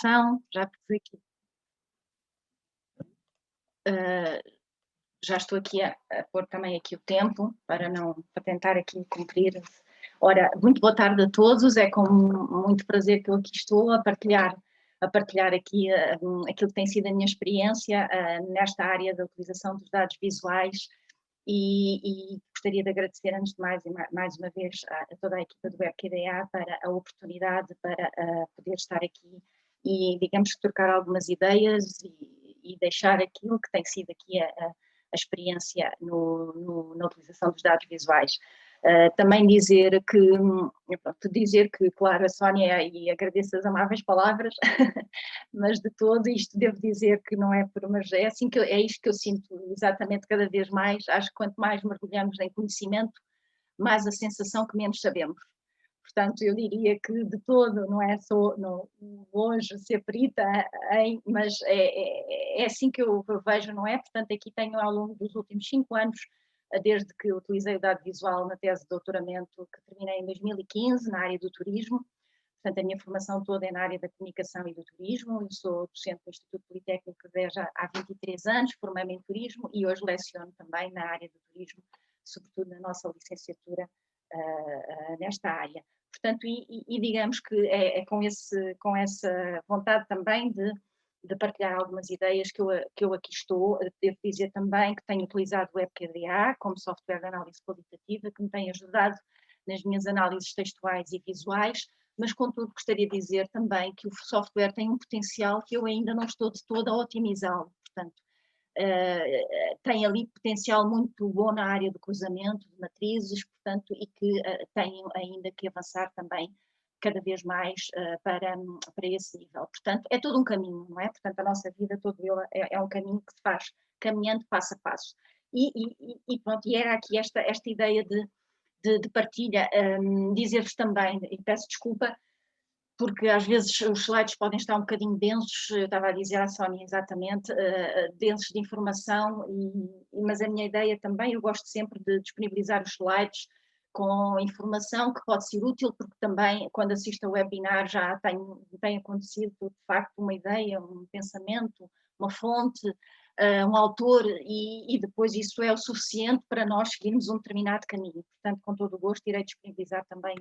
apresentação, já pus aqui. Já estou aqui a pôr também aqui o tempo para tentar aqui cumprir. Ora, muito boa tarde a todos, é com muito prazer que eu aqui estou a partilhar aqui aquilo que tem sido a minha experiência nesta área da utilização dos dados visuais e gostaria de agradecer antes de mais uma vez a toda a equipa do WebQDA para a oportunidade para poder estar aqui e, digamos, trocar algumas ideias e deixar aquilo que tem sido aqui a experiência na utilização dos dados visuais. Também dizer que, claro, a Sónia, e agradeço as amáveis palavras, mas de todo isto devo dizer que não é por, mas é assim é isto que eu sinto exatamente cada vez mais. Acho que quanto mais mergulhamos em conhecimento, mais a sensação que menos sabemos. Portanto, eu diria que de todo não é só hoje ser perita, mas é assim que eu vejo, não é? Portanto, aqui tenho ao longo dos últimos 5 anos, desde que utilizei o dado visual na tese de doutoramento, que terminei em 2015, na área do turismo. Portanto, a minha formação toda é na área da comunicação e do turismo. Eu sou docente do Instituto Politécnico de Beja há 23 anos, formei-me em turismo e hoje leciono também na área do turismo, sobretudo na nossa licenciatura nesta área. Portanto, digamos que é com essa vontade também de partilhar algumas ideias que eu aqui estou. Devo dizer também que tenho utilizado o WebQDA como software de análise qualitativa, que me tem ajudado nas minhas análises textuais e visuais, mas contudo gostaria de dizer também que o software tem um potencial que eu ainda não estou de todo a otimizá-lo. Portanto, tem ali potencial muito bom na área do cruzamento de matrizes, portanto, e que tem ainda que avançar também cada vez mais para esse nível. Portanto, é todo um caminho, não é? Portanto, a nossa vida todo ela é um caminho que se faz caminhando passo a passo. E pronto, e era aqui esta ideia de partilha, dizer-vos também, e peço desculpa, porque às vezes os slides podem estar um bocadinho densos, eu estava a dizer à Sónia exatamente, densos de informação, mas a minha ideia também, eu gosto sempre de disponibilizar os slides com informação que pode ser útil, porque também quando assisto a webinar já tem acontecido de facto uma ideia, um pensamento, uma fonte, um autor, e depois isso é o suficiente para nós seguirmos um determinado caminho. Portanto, com todo o gosto, irei disponibilizar também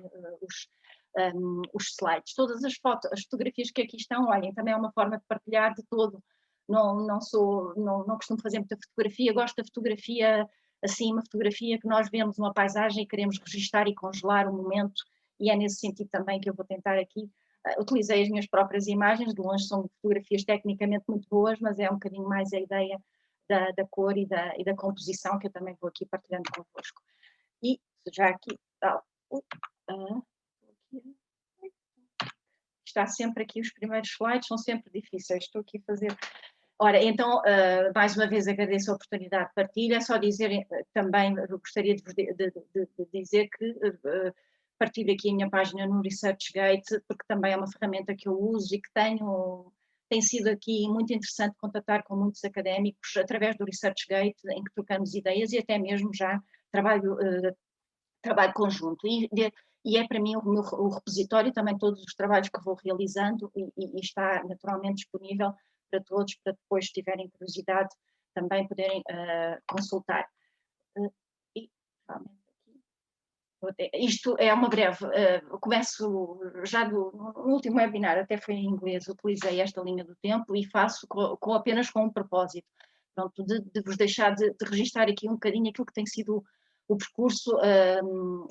os slides. Todas as fotografias que aqui estão, olhem, também é uma forma de partilhar de todo. Não costumo fazer muita fotografia, gosto da fotografia, assim, uma fotografia que nós vemos uma paisagem e queremos registar e congelar o momento, e é nesse sentido também que eu vou tentar aqui. Utilizei as minhas próprias imagens, de longe são fotografias tecnicamente muito boas, mas é um bocadinho mais a ideia da cor e da composição que eu também vou aqui partilhando convosco. E já aqui, está sempre aqui, os primeiros slides são sempre difíceis, estou aqui a fazer. Ora, então, mais uma vez agradeço a oportunidade de partilha, só dizer também, gostaria de dizer que partilho aqui a minha página no ResearchGate, porque também é uma ferramenta que eu uso e que tem sido aqui muito interessante contatar com muitos académicos através do ResearchGate, em que trocamos ideias e até mesmo já trabalho conjunto. E é para mim o repositório, também todos os trabalhos que vou realizando e está naturalmente disponível para todos, para depois, se tiverem curiosidade, também poderem consultar. E realmente isto é uma breve, começo já no último webinar, até foi em inglês, utilizei esta linha do tempo e faço apenas com um propósito, pronto, de vos deixar de registar aqui um bocadinho aquilo que tem sido o percurso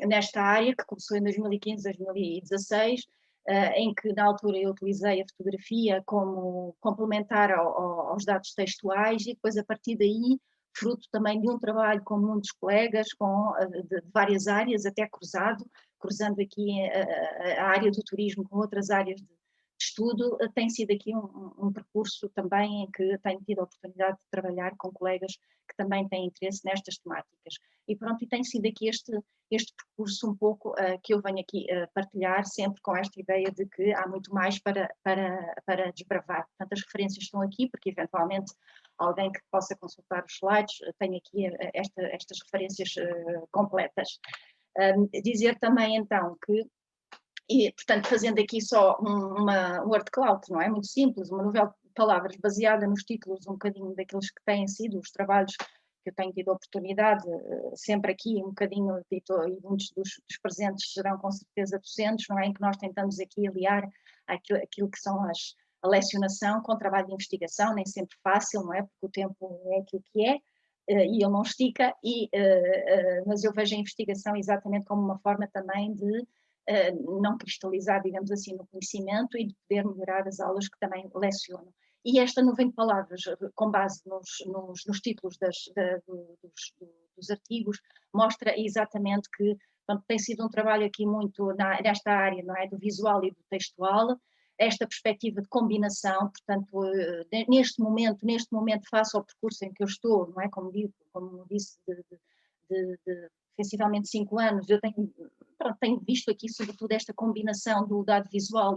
nesta área, que começou em 2015, 2016, em que na altura eu utilizei a fotografia como complementar aos dados textuais e depois a partir daí, fruto também de um trabalho com muitos colegas, de várias áreas, até cruzando aqui a área do turismo com outras áreas de estudo, tem sido aqui um percurso também em que tenho tido a oportunidade de trabalhar com colegas que também têm interesse nestas temáticas. E pronto, e tem sido aqui este percurso um pouco que eu venho aqui partilhar, sempre com esta ideia de que há muito mais para desbravar. Portanto, as referências estão aqui, porque eventualmente alguém que possa consultar os slides tem aqui estas referências completas. Dizer também então que E, portanto, fazendo aqui só uma word cloud, não é? Muito simples, uma novela de palavras baseada nos títulos um bocadinho daqueles que têm sido os trabalhos que eu tenho tido a oportunidade, sempre aqui um bocadinho, e muitos dos presentes serão com certeza docentes, não é? Em que nós tentamos aqui aliar aquilo que são a lecionação com o trabalho de investigação, nem sempre fácil, não é? Porque o tempo é aquilo que é, e ele não estica, mas eu vejo a investigação exatamente como uma forma também de não cristalizar, digamos assim, no conhecimento e de poder melhorar as aulas que também leciono. E esta nuvem de palavras, com base nos títulos dos artigos, mostra exatamente que portanto, tem sido um trabalho aqui muito nesta área, não é, do visual e do textual, esta perspectiva de combinação, portanto, neste momento face ao percurso em que eu estou, não é, como disse, de sensivelmente 5 anos, eu tenho visto aqui sobretudo esta combinação do dado visual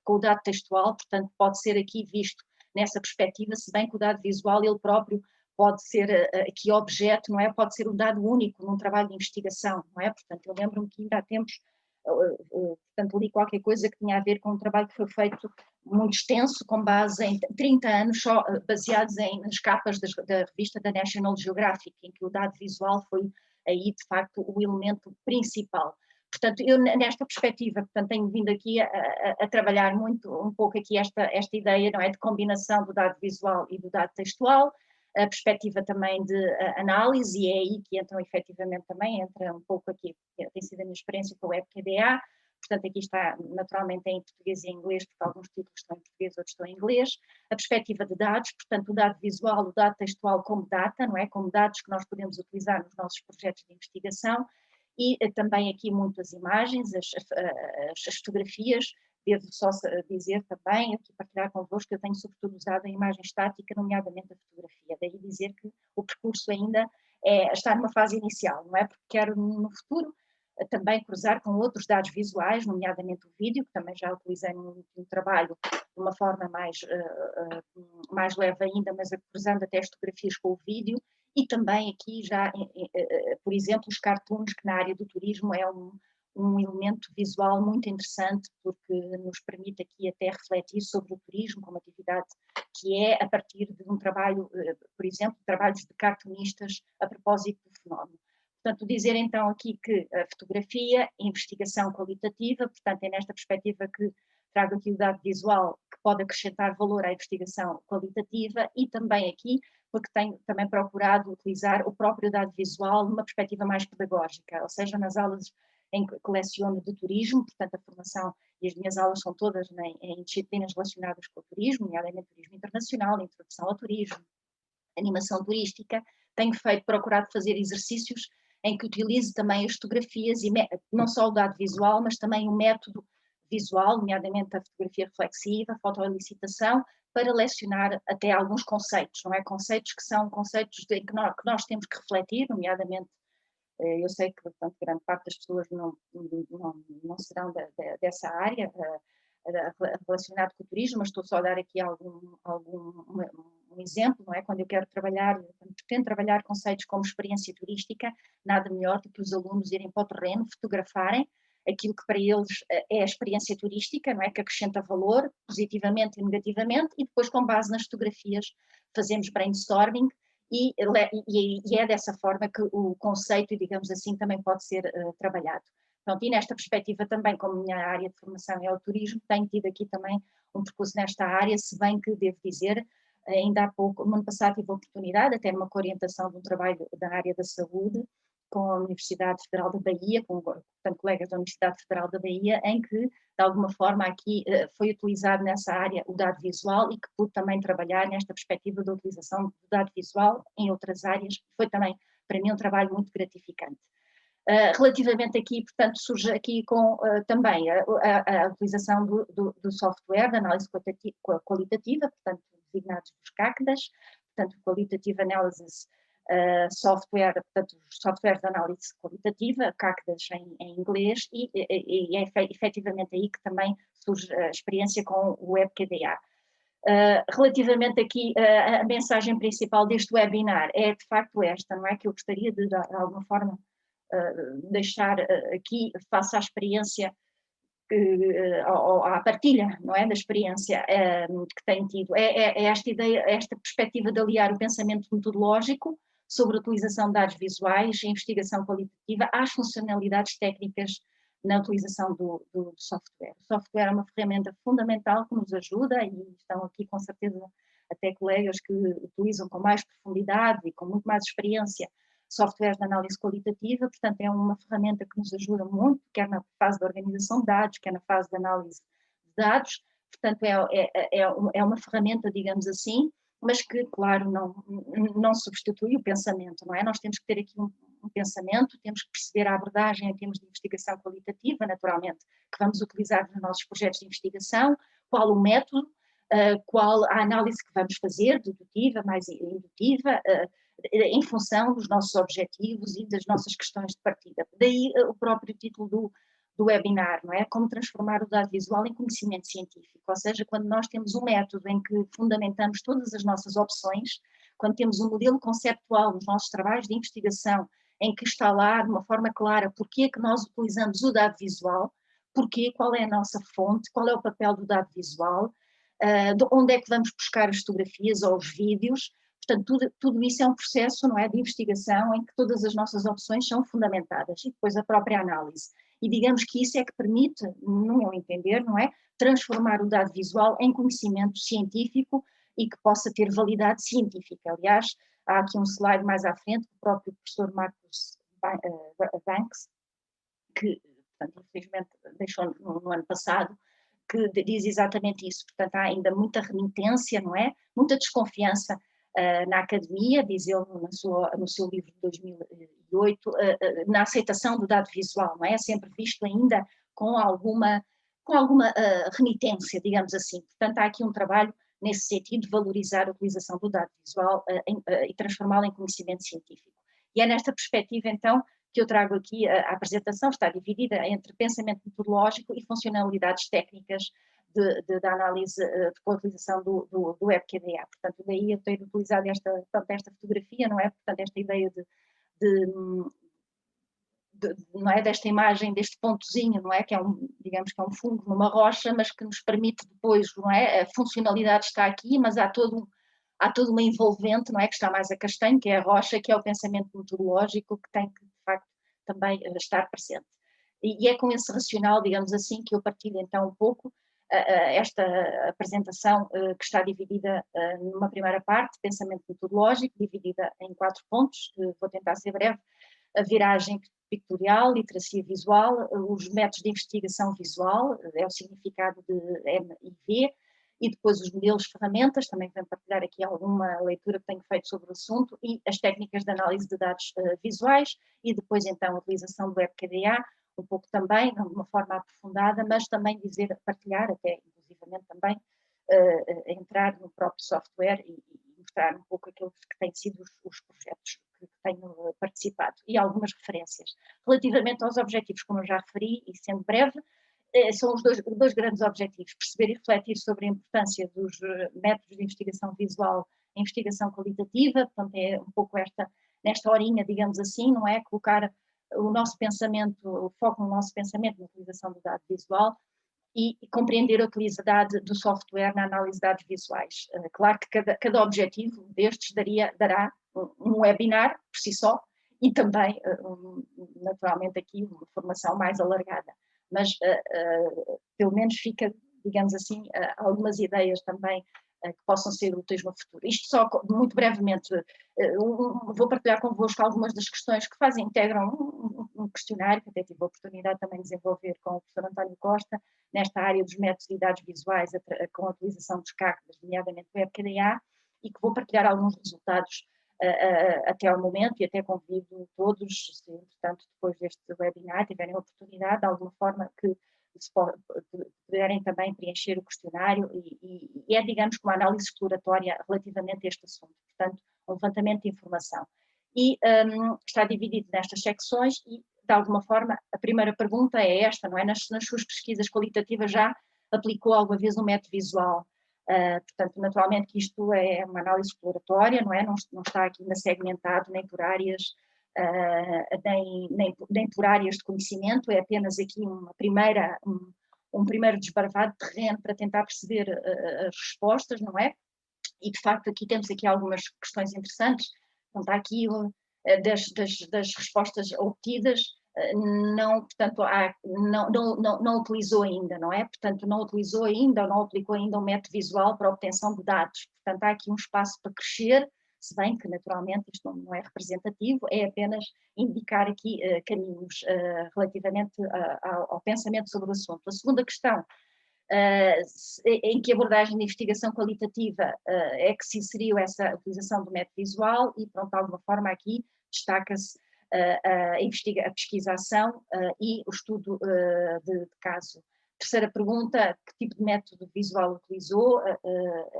com o dado textual, portanto pode ser aqui visto nessa perspectiva, se bem que o dado visual ele próprio pode ser aqui objeto, não é? Pode ser um dado único num trabalho de investigação, não é? Portanto, eu lembro-me que ainda há tempos, portanto, li qualquer coisa que tinha a ver com um trabalho que foi feito muito extenso, com base em 30 anos só baseados nas capas da revista da National Geographic, em que o dado visual foi aí, de facto, o elemento principal. Portanto, eu nesta perspectiva, portanto, tenho vindo aqui a trabalhar muito, um pouco aqui esta ideia, não é, de combinação do dado visual e do dado textual, a perspectiva também de análise, e é aí que entram efetivamente também, entra um pouco aqui, tem sido a minha experiência com o WebQDA, portanto aqui está naturalmente em português e em inglês, porque alguns títulos estão em português, outros estão em inglês, a perspectiva de dados, portanto o dado visual, o dado textual como data, não é, como dados que nós podemos utilizar nos nossos projetos de investigação, e também aqui muitas imagens, as fotografias, devo só dizer também, aqui partilhar convosco, que eu tenho sobretudo usado a imagem estática, nomeadamente a fotografia, daí dizer que o percurso ainda está numa fase inicial, não é? Porque quero no futuro também cruzar com outros dados visuais, nomeadamente o vídeo, que também já utilizei no trabalho de uma forma mais leve ainda, mas cruzando até as fotografias com o vídeo, e também aqui já, por exemplo, os cartoons, que na área do turismo é um elemento visual muito interessante, porque nos permite aqui até refletir sobre o turismo como atividade que é a partir de um trabalho, por exemplo, trabalhos de cartunistas a propósito do fenómeno. Portanto, dizer então aqui que a fotografia, investigação qualitativa, portanto é nesta perspectiva que trago aqui o dado visual que pode acrescentar valor à investigação qualitativa e também aqui porque tenho também procurado utilizar o próprio dado visual numa perspectiva mais pedagógica, ou seja, nas aulas em que leciono de turismo, portanto a formação e as minhas aulas são todas em disciplinas relacionadas com o turismo, nomeadamente turismo internacional, introdução ao turismo, animação turística, tenho procurado fazer exercícios em que utilize também as fotografias, e não só o dado visual, mas também o método visual, nomeadamente a fotografia reflexiva, a fotoelicitação, para lecionar até alguns conceitos, não é? Conceitos que são conceitos que nós temos que refletir, nomeadamente, eu sei que, portanto, grande parte das pessoas não serão dessa área, relacionado com o turismo, mas estou só a dar aqui um exemplo, não é? Quando eu quero quando pretendo trabalhar conceitos como experiência turística, nada melhor do que os alunos irem para o terreno, fotografarem aquilo que para eles é a experiência turística, não é? Que acrescenta valor, positivamente e negativamente, e depois, com base nas fotografias, fazemos brainstorming e é dessa forma que o conceito, digamos assim, também pode ser trabalhado. Pronto, e nesta perspectiva também, como a minha área de formação é o turismo, tenho tido aqui também um percurso nesta área, se bem que devo dizer, ainda há pouco, no ano passado tive a oportunidade, até numa orientação de um trabalho da área da saúde, com a Universidade Federal da Bahia, com portanto, colegas da Universidade Federal da Bahia, em que, de alguma forma, aqui foi utilizado nessa área o dado visual e que pude também trabalhar nesta perspectiva da utilização do dado visual em outras áreas. Foi também, para mim, um trabalho muito gratificante. Relativamente aqui, portanto, surge aqui com também a utilização do software de análise qualitativa, portanto, designados os CACDAs, portanto, Qualitative Analysis Software, portanto, software de análise qualitativa, CACDAs em inglês, e é efetivamente aí que também surge a experiência com o WebQDA. Relativamente aqui, a mensagem principal deste webinar é de facto esta, não é? Que eu gostaria de alguma forma, deixar aqui, face à experiência à partilha, não é, da experiência que tem tido. É esta ideia, esta perspectiva de aliar o pensamento metodológico sobre a utilização de dados visuais e investigação qualitativa às funcionalidades técnicas na utilização do software. O software é uma ferramenta fundamental que nos ajuda, e estão aqui com certeza até colegas que utilizam com mais profundidade e com muito mais experiência softwares de análise qualitativa, portanto é uma ferramenta que nos ajuda muito, quer na fase de organização de dados, quer na fase de análise de dados, portanto é uma ferramenta, digamos assim, mas que, claro, não substitui o pensamento, não é? Nós temos que ter aqui um pensamento, temos que perceber a abordagem em termos de investigação qualitativa, naturalmente, que vamos utilizar nos nossos projetos de investigação, qual o método, qual a análise que vamos fazer, dedutiva, mais indutiva, em função dos nossos objetivos e das nossas questões de partida. Daí o próprio título do webinar, não é? Como transformar o dado visual em conhecimento científico, ou seja, quando nós temos um método em que fundamentamos todas as nossas opções, quando temos um modelo conceptual nos nossos trabalhos de investigação, em que está lá de uma forma clara porque é que nós utilizamos o dado visual, porquê, qual é a nossa fonte, qual é o papel do dado visual, de onde é que vamos buscar as fotografias ou os vídeos. Portanto, tudo isso é um processo, não é, de investigação em que todas as nossas opções são fundamentadas e depois a própria análise. E digamos que isso é que permite, no meu entender, não é, transformar o dado visual em conhecimento científico e que possa ter validade científica. Aliás, há aqui um slide mais à frente do próprio professor Marcus Banks, que, portanto, infelizmente deixou no ano passado, que diz exatamente isso. Portanto, há ainda muita remitência, não é? Muita desconfiança na academia, diz ele no seu livro de 2008, na aceitação do dado visual, não é? É sempre visto ainda com alguma remitência, digamos assim. Portanto, há aqui um trabalho nesse sentido de valorizar a utilização do dado visual e transformá-lo em conhecimento científico. E é nesta perspectiva, então, que eu trago aqui a apresentação, está dividida entre pensamento metodológico e funcionalidades técnicas da análise com a utilização do WebQDA. Portanto, daí eu ter utilizado esta fotografia, não é? Portanto, esta ideia não é, desta imagem, deste pontozinho, não é? Que é digamos que é um fungo numa rocha, mas que nos permite depois, não é? A funcionalidade está aqui, mas há toda uma envolvente, não é? Que está mais a castanho, que é a rocha, que é o pensamento metodológico, que tem que, de facto, também estar presente. E é com esse racional, digamos assim, que eu partilho então um pouco esta apresentação que está dividida numa primeira parte, pensamento metodológico, dividida em 4 pontos, que vou tentar ser breve: a viragem pictorial, literacia visual, os métodos de investigação visual, é o significado de M e V, e depois os modelos ferramentas, também venho partilhar aqui alguma leitura que tenho feito sobre o assunto, e as técnicas de análise de dados visuais, e depois então a utilização do WebQDA, um pouco também, de uma forma aprofundada, mas também partilhar, até inclusivamente também, entrar no próprio software e mostrar um pouco aqueles que têm sido os projetos que tenho participado e algumas referências. Relativamente aos objetivos, como eu já referi, e sendo breve, são os dois grandes objetivos: perceber e refletir sobre a importância dos métodos de investigação visual em investigação qualitativa, portanto é um pouco nesta horinha, digamos assim, não é? Colocar o nosso pensamento, o foco no nosso pensamento na utilização do dado visual e compreender a utilidade do software na análise de dados visuais. Claro que cada objetivo destes dará um webinar por si só e também, naturalmente, aqui uma formação mais alargada. Mas, pelo menos, fica, digamos assim, algumas ideias também que possam ser úteis no futuro. Isto só, muito brevemente, vou partilhar convosco algumas das questões que integram um questionário, que até tive a oportunidade também de desenvolver com o professor António Costa, nesta área dos métodos de dados visuais, com a utilização dos CACs, nomeadamente o WebQDA, e que vou partilhar alguns resultados até ao momento, e até convido todos, se, entretanto, depois deste webinar, tiverem a oportunidade, de alguma forma, que puderem também preencher o questionário, e é, digamos, uma análise exploratória relativamente a este assunto, portanto, um levantamento de informação. E está dividido nestas secções e, de alguma forma, a primeira pergunta é esta, não é? Nas suas pesquisas qualitativas já aplicou alguma vez um método visual? Portanto, naturalmente que isto é uma análise exploratória, não é? Não está aqui ainda segmentado nem por áreas, nem por áreas de conhecimento, é apenas aqui uma primeira um primeiro desbravar de terreno para tentar perceber as respostas, não é? E de facto aqui temos aqui algumas questões interessantes. Então está aqui das respostas obtidas, não, portanto, não utilizou ainda, não é? Portanto, não utilizou ainda ou não aplicou ainda um método visual para a obtenção de dados. Portanto, há aqui um espaço para crescer, se bem que naturalmente isto não é representativo, é apenas indicar aqui caminhos relativamente ao pensamento sobre o assunto. A segunda questão, em que abordagem de investigação qualitativa é que se inseriu essa utilização do método visual e, pronto, de alguma forma aqui destaca-se a pesquisação e o estudo de caso. Terceira pergunta, que tipo de método visual utilizou?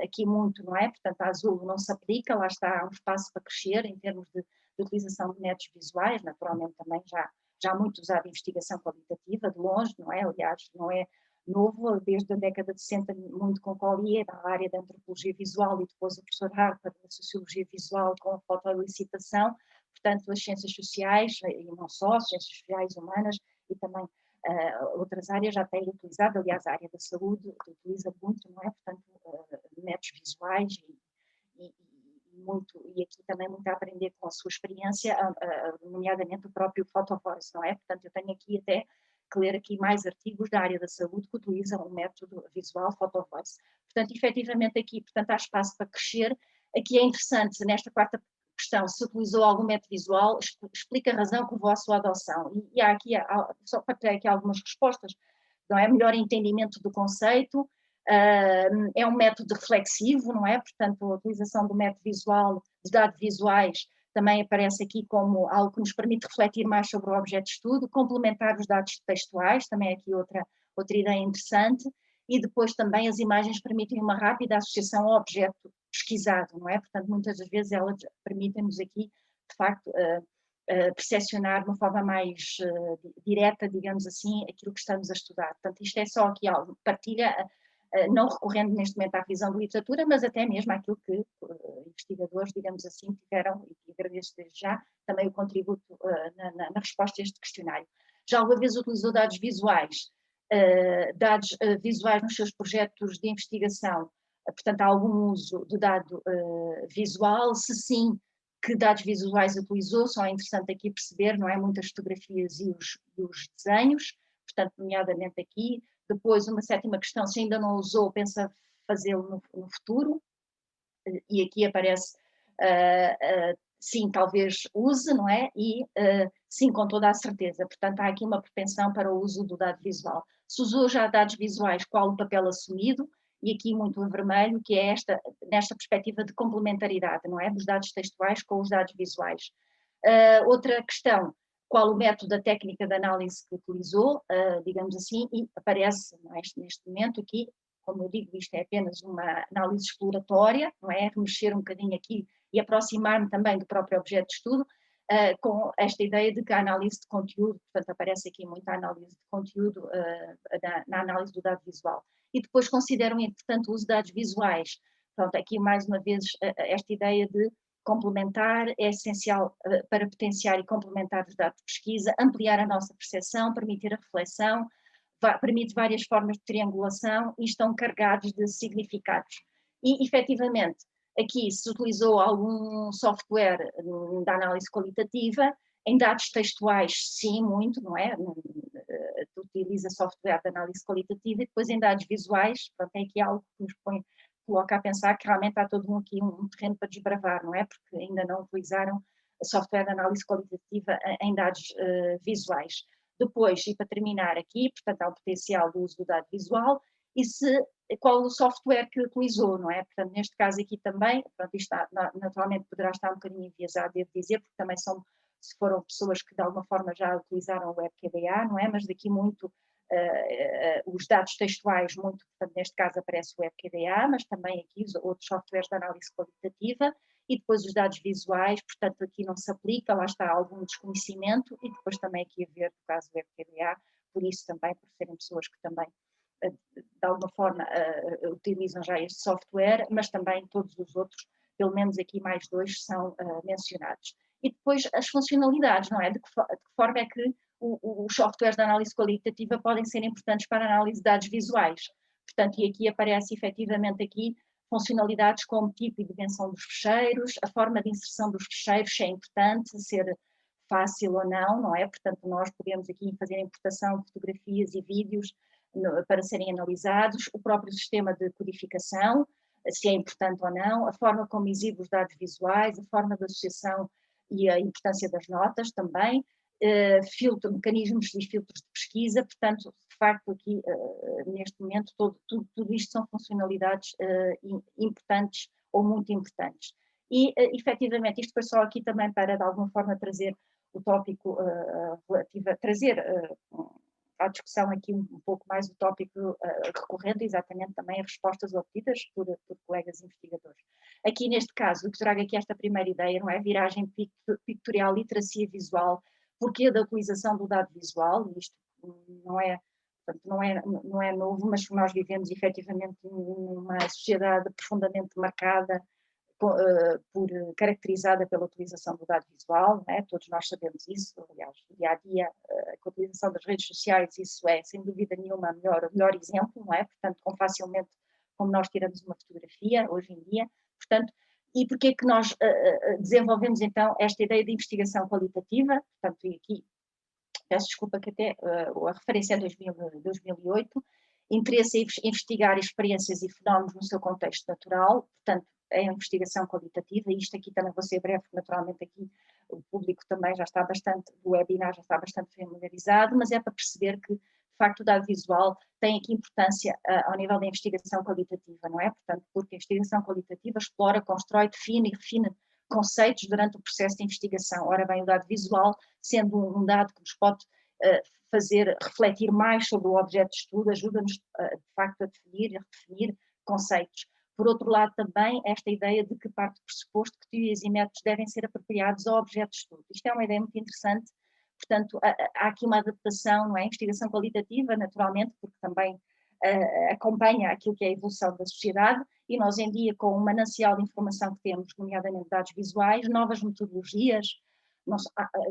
Aqui muito, não é? Portanto, a azul não se aplica, lá está, há um espaço para crescer em termos de utilização de métodos visuais, naturalmente também já muito usado em investigação qualitativa, de longe, não é? Aliás, não é novo, desde a década de 60, muito com Collier, na área da antropologia visual, e depois o professor Harper, da sociologia visual com a fotoelicitação, portanto, as ciências sociais, e não só, as ciências sociais humanas, e também outras áreas já têm utilizado, aliás, a área da saúde utiliza muito, não é? Portanto, métodos visuais e aqui também muito a aprender com a sua experiência, nomeadamente o próprio PhotoVoice, não é? Portanto, eu tenho aqui até que ler aqui mais artigos da área da saúde que utilizam o método visual PhotoVoice. Portanto, efetivamente aqui, portanto, há espaço para crescer. Aqui é interessante, nesta quarta questão, se utilizou algum método visual, explica a razão que levou à sua adoção. E há aqui, só para ter aqui algumas respostas, não é? Melhor entendimento do conceito, é um método reflexivo, não é? Portanto, a utilização do método visual, de dados visuais, também aparece aqui como algo que nos permite refletir mais sobre o objeto de estudo, complementar os dados textuais, também aqui outra ideia interessante, e depois também as imagens permitem uma rápida associação ao objeto pesquisado, não é? Portanto, muitas das vezes elas permitem-nos aqui, de facto, percepcionar de uma forma mais direta, digamos assim, aquilo que estamos a estudar. Portanto, isto é só aqui algo, partilha, não recorrendo neste momento à revisão de literatura, mas até mesmo àquilo que investigadores, digamos assim, tiveram, e agradeço desde já, também o contributo na resposta a este questionário. Já alguma vez utilizou dados visuais nos seus projetos de investigação? Portanto, há algum uso de dado visual? Se sim, que dados visuais utilizou? Só é interessante aqui perceber, não é? Muitas fotografias e os desenhos, portanto, nomeadamente aqui. Depois, uma sétima questão, se ainda não usou, pensa fazê-lo no futuro? E aqui aparece, sim, talvez use, não é? E sim, com toda a certeza. Portanto, há aqui uma propensão para o uso do dado visual. Se usou já dados visuais, qual o papel assumido? E aqui muito em vermelho, que é nesta perspectiva de complementaridade, não é? Dos dados textuais com os dados visuais. Outra questão, qual o método, a técnica de análise que utilizou, digamos assim, e aparece neste momento aqui, como eu digo, isto é apenas uma análise exploratória, não é? Remexer um bocadinho aqui e aproximar-me também do próprio objeto de estudo, com esta ideia de que a análise de conteúdo, portanto aparece aqui muita análise de conteúdo na análise do dado visual. E depois consideram importante o uso de dados visuais. Pronto, aqui mais uma vez esta ideia de complementar é essencial para potenciar e complementar os dados de pesquisa, ampliar a nossa percepção, permitir a reflexão, permite várias formas de triangulação e estão carregados de significados. E, efetivamente, aqui se utilizou algum software de análise qualitativa, em dados textuais, sim, muito, não é? Utiliza software de análise qualitativa e depois em dados visuais, pronto, é aqui algo que nos coloca a pensar que realmente há todo aqui um terreno para desbravar, não é? Porque ainda não utilizaram software de análise qualitativa em dados visuais. Depois, e para terminar aqui, portanto, há o potencial do uso do dado visual e qual o software que utilizou, não é? Portanto, neste caso aqui também, pronto, isto naturalmente poderá estar um bocadinho enviesado, devo dizer, porque também se foram pessoas que de alguma forma já utilizaram o WebQDA, não é? Mas daqui muito os dados textuais, muito, portanto, neste caso aparece o WebQDA, mas também aqui os outros softwares de análise qualitativa, e depois os dados visuais, portanto, aqui não se aplica, lá está algum desconhecimento, e depois também aqui a ver no caso do WebQDA, por isso também, por serem pessoas que também, de alguma forma, utilizam já este software, mas também todos os outros, pelo menos aqui mais dois, são mencionados. E depois as funcionalidades, não é? De que forma é que os softwares de análise qualitativa podem ser importantes para a análise de dados visuais. Portanto, e aqui aparece efetivamente aqui funcionalidades como tipo e dimensão dos ficheiros, a forma de inserção dos ficheiros, se é importante, ser fácil ou não, não é? Portanto, nós podemos aqui fazer a importação de fotografias e vídeos para serem analisados, o próprio sistema de codificação, se é importante ou não, a forma como exibe os dados visuais, a forma de associação e a importância das notas também, mecanismos e filtros de pesquisa, portanto, de facto aqui, neste momento, tudo isto são funcionalidades importantes ou muito importantes. E, efetivamente, isto foi só aqui também para, de alguma forma, trazer o tópico relativo, trazer à discussão aqui um pouco mais o tópico recorrente, exatamente também as respostas obtidas por colegas investigadores. Aqui, neste caso, o que trago aqui esta primeira ideia, não é? Viragem pictorial, literacia visual, porquê da utilização do dado visual, isto não é, portanto, não é novo, mas nós vivemos efetivamente numa sociedade profundamente marcada, caracterizada pela utilização do dado visual, não é? Todos nós sabemos isso, aliás, dia a dia, com a utilização das redes sociais, isso é, sem dúvida nenhuma, o melhor exemplo, não é? Portanto, com facilmente, como nós tiramos uma fotografia, hoje em dia, portanto, e porquê é que nós desenvolvemos então esta ideia de investigação qualitativa, portanto, e aqui, peço desculpa que até a referência é 2008, interesse em investigar experiências e fenómenos no seu contexto natural, portanto, é a investigação qualitativa, e isto aqui também vou ser breve, naturalmente aqui o público também já está bastante, o webinar já está bastante familiarizado, mas é para perceber que, de facto, o dado visual tem aqui importância ao nível da investigação qualitativa, não é? Portanto, porque a investigação qualitativa explora, constrói, define e refine conceitos durante o processo de investigação. Ora bem, o dado visual, sendo um dado que nos pode fazer refletir mais sobre o objeto de estudo, ajuda-nos, de facto, a definir e a redefinir conceitos. Por outro lado, também esta ideia de que parte do pressuposto que teorias e métodos devem ser apropriados ao objeto de estudo. Isto é uma ideia muito interessante, portanto, há aqui uma adaptação, não é? Investigação qualitativa, naturalmente, porque também acompanha aquilo que é a evolução da sociedade, e nós em dia, com o manancial de informação que temos, nomeadamente dados visuais, novas metodologias,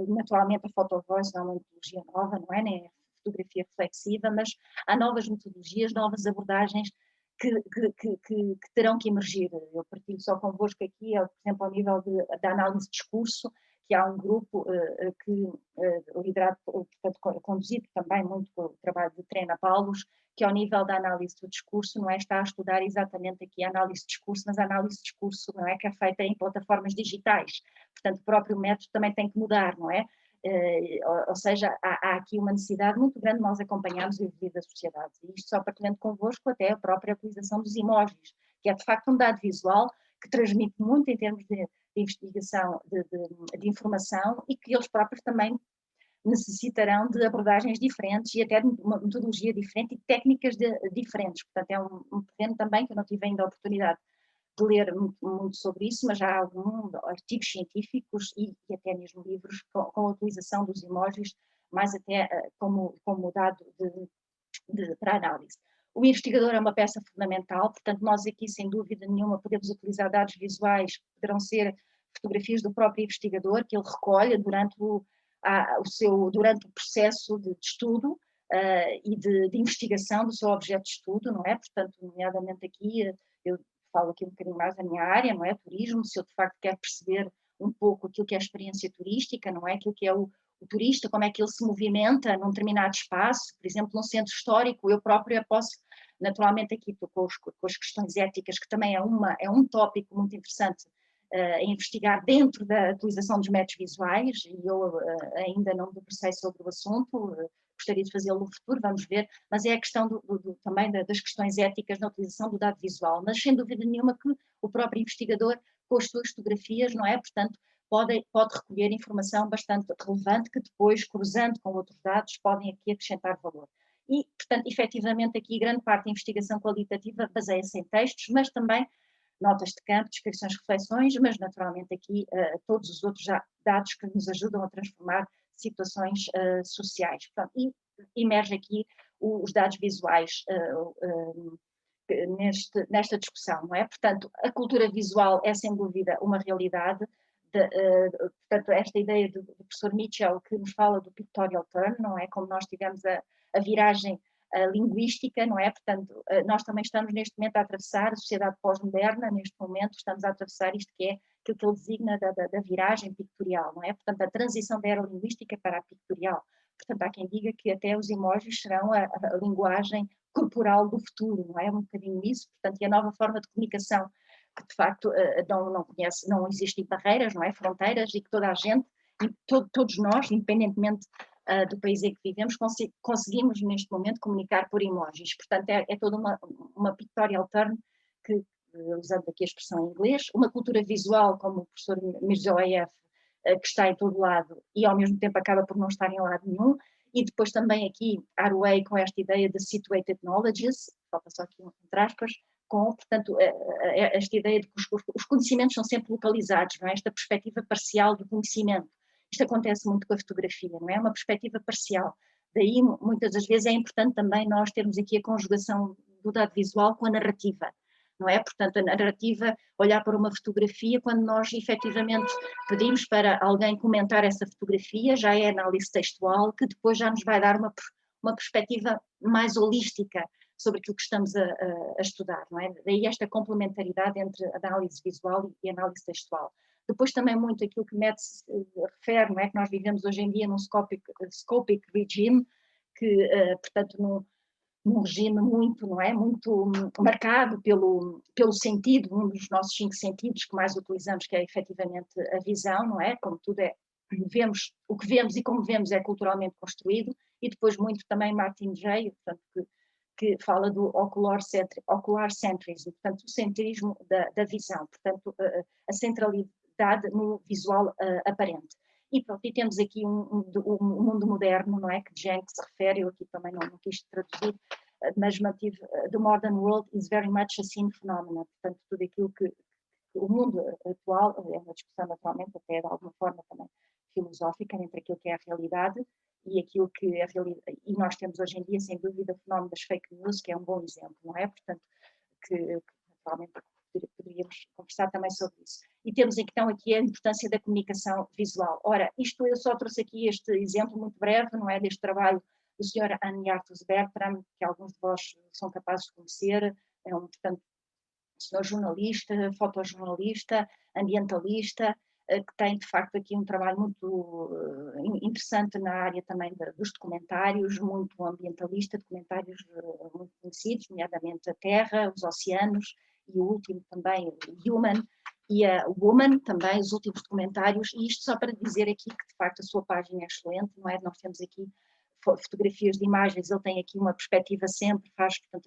naturalmente a photovoice não é uma metodologia nova, não é? Nem a fotografia reflexiva, mas há novas metodologias, novas abordagens que terão que emergir. Eu partilho só convosco aqui, por exemplo, ao nível da análise de discurso, que há um grupo liderado, portanto, conduzido também muito pelo trabalho de Trena Paulos, que ao nível da análise do discurso, não é, está a estudar exatamente aqui a análise de discurso, mas a análise de discurso, não é, que é feita em plataformas digitais. Portanto, o próprio método também tem que mudar, não é? Ou seja, há aqui uma necessidade muito grande de nós acompanharmos o evoluir da sociedade. E isto só partilhando convosco até a própria utilização dos emojis, que é de facto um dado visual que transmite muito em termos de investigação, de informação, e que eles próprios também necessitarão de abordagens diferentes e até de uma metodologia diferente e técnicas diferentes. Portanto, é um terreno também que eu não tive ainda a oportunidade de ler muito sobre isso, mas já há alguns artigos científicos e até mesmo livros com a utilização dos emojis, mais até como dado para análise. O investigador é uma peça fundamental, portanto, nós aqui, sem dúvida nenhuma, podemos utilizar dados visuais, que poderão ser fotografias do próprio investigador, que ele recolhe durante durante o processo de estudo e de investigação do seu objeto de estudo, não é? Portanto, nomeadamente aqui, eu falo aqui um bocadinho mais da minha área, não é? Turismo, se eu de facto quero perceber um pouco aquilo que é a experiência turística, não é? Aquilo que é o turista, como é que ele se movimenta num determinado espaço, por exemplo, num centro histórico, eu própria posso, naturalmente aqui com as questões éticas, que também é um tópico muito interessante a investigar dentro da utilização dos métodos visuais, e eu ainda não me debrucei sobre o assunto, gostaria de fazê-lo no futuro, vamos ver, mas é a questão também das questões éticas na utilização do dado visual, mas sem dúvida nenhuma que o próprio investigador, com as suas fotografias, não é? Portanto, pode recolher informação bastante relevante que depois, cruzando com outros dados, podem aqui acrescentar valor. E, portanto, efetivamente aqui grande parte da investigação qualitativa baseia-se em textos, mas também notas de campo, descrições, reflexões, mas naturalmente aqui todos os outros dados que nos ajudam a transformar situações sociais. Pronto, e emerge aqui os dados visuais nesta discussão, não é? Portanto, a cultura visual é sem dúvida uma realidade portanto, esta ideia do professor Mitchell, que nos fala do pictorial turn, não é? Como nós tivemos a viragem linguística, não é? Portanto, nós também estamos neste momento a atravessar a sociedade pós-moderna, neste momento estamos a atravessar isto que é aquilo que ele designa da viragem pictorial, não é? Portanto, a transição da era linguística para a pictorial. Portanto, há quem diga que até os emojis serão a linguagem corporal do futuro, não é? Um bocadinho isso, portanto, e a nova forma de comunicação que de facto não conhece, não existem barreiras, não é? Fronteiras, e que toda a gente, e todos nós, independentemente do país em que vivemos, conseguimos neste momento comunicar por emojis. Portanto, é toda uma pictorial turn que, usando aqui a expressão em inglês, uma cultura visual, como o professor Mirzoeff, que está em todo lado e ao mesmo tempo acaba por não estar em lado nenhum, e depois também aqui Haraway com esta ideia de situated knowledges, falta só aqui entre aspas, com, portanto, esta ideia de que os conhecimentos são sempre localizados, não é? Esta perspectiva parcial do conhecimento. Isto acontece muito com a fotografia, não é? Uma perspectiva parcial. Daí, muitas das vezes, é importante também nós termos aqui a conjugação do dado visual com a narrativa, não é? Portanto, a narrativa, olhar para uma fotografia, quando nós efetivamente pedimos para alguém comentar essa fotografia, já é análise textual, que depois já nos vai dar uma perspectiva mais holística sobre aquilo que estamos a estudar, não é? Daí esta complementaridade entre análise visual e análise textual. Depois também muito aquilo que Metz refere, não é? Que nós vivemos hoje em dia num scopic regime, que, portanto, num regime muito, não é? Muito marcado pelo sentido, um dos nossos 5 sentidos que mais utilizamos, que é efetivamente a visão, não é? Como tudo é, vemos, o que vemos e como vemos é culturalmente construído, e depois muito também Martin Jay, portanto, que fala do ocular centrism, portanto, o centrismo da visão, portanto, a centralidade no visual aparente. E pronto, e temos aqui um mundo moderno, não é? Que Jenkins se refere, eu aqui também não quis traduzir, mas mantive, the modern world is very much a seen phenomenon, portanto, tudo aquilo que o mundo atual, é uma discussão naturalmente até de alguma forma também filosófica, entre aquilo que é a realidade e aquilo que é a realidade, e nós temos hoje em dia, sem dúvida, o fenómeno das fake news, que é um bom exemplo, não é? Portanto, que naturalmente poderíamos conversar também sobre isso. E temos então aqui a importância da comunicação visual. Ora, isto eu só trouxe aqui este exemplo muito breve, não é? Deste trabalho do Sr. Annie Arthus Bertram, que alguns de vós são capazes de conhecer, é portanto, senhor jornalista, fotojornalista, ambientalista, que tem de facto aqui um trabalho muito interessante na área também dos documentários, muito ambientalista, documentários muito conhecidos, nomeadamente a Terra, os oceanos e o último também, Human, e a Woman também, os últimos documentários, e isto só para dizer aqui que de facto a sua página é excelente, não é? Nós temos aqui fotografias de imagens, ele tem aqui uma perspectiva sempre, faz portanto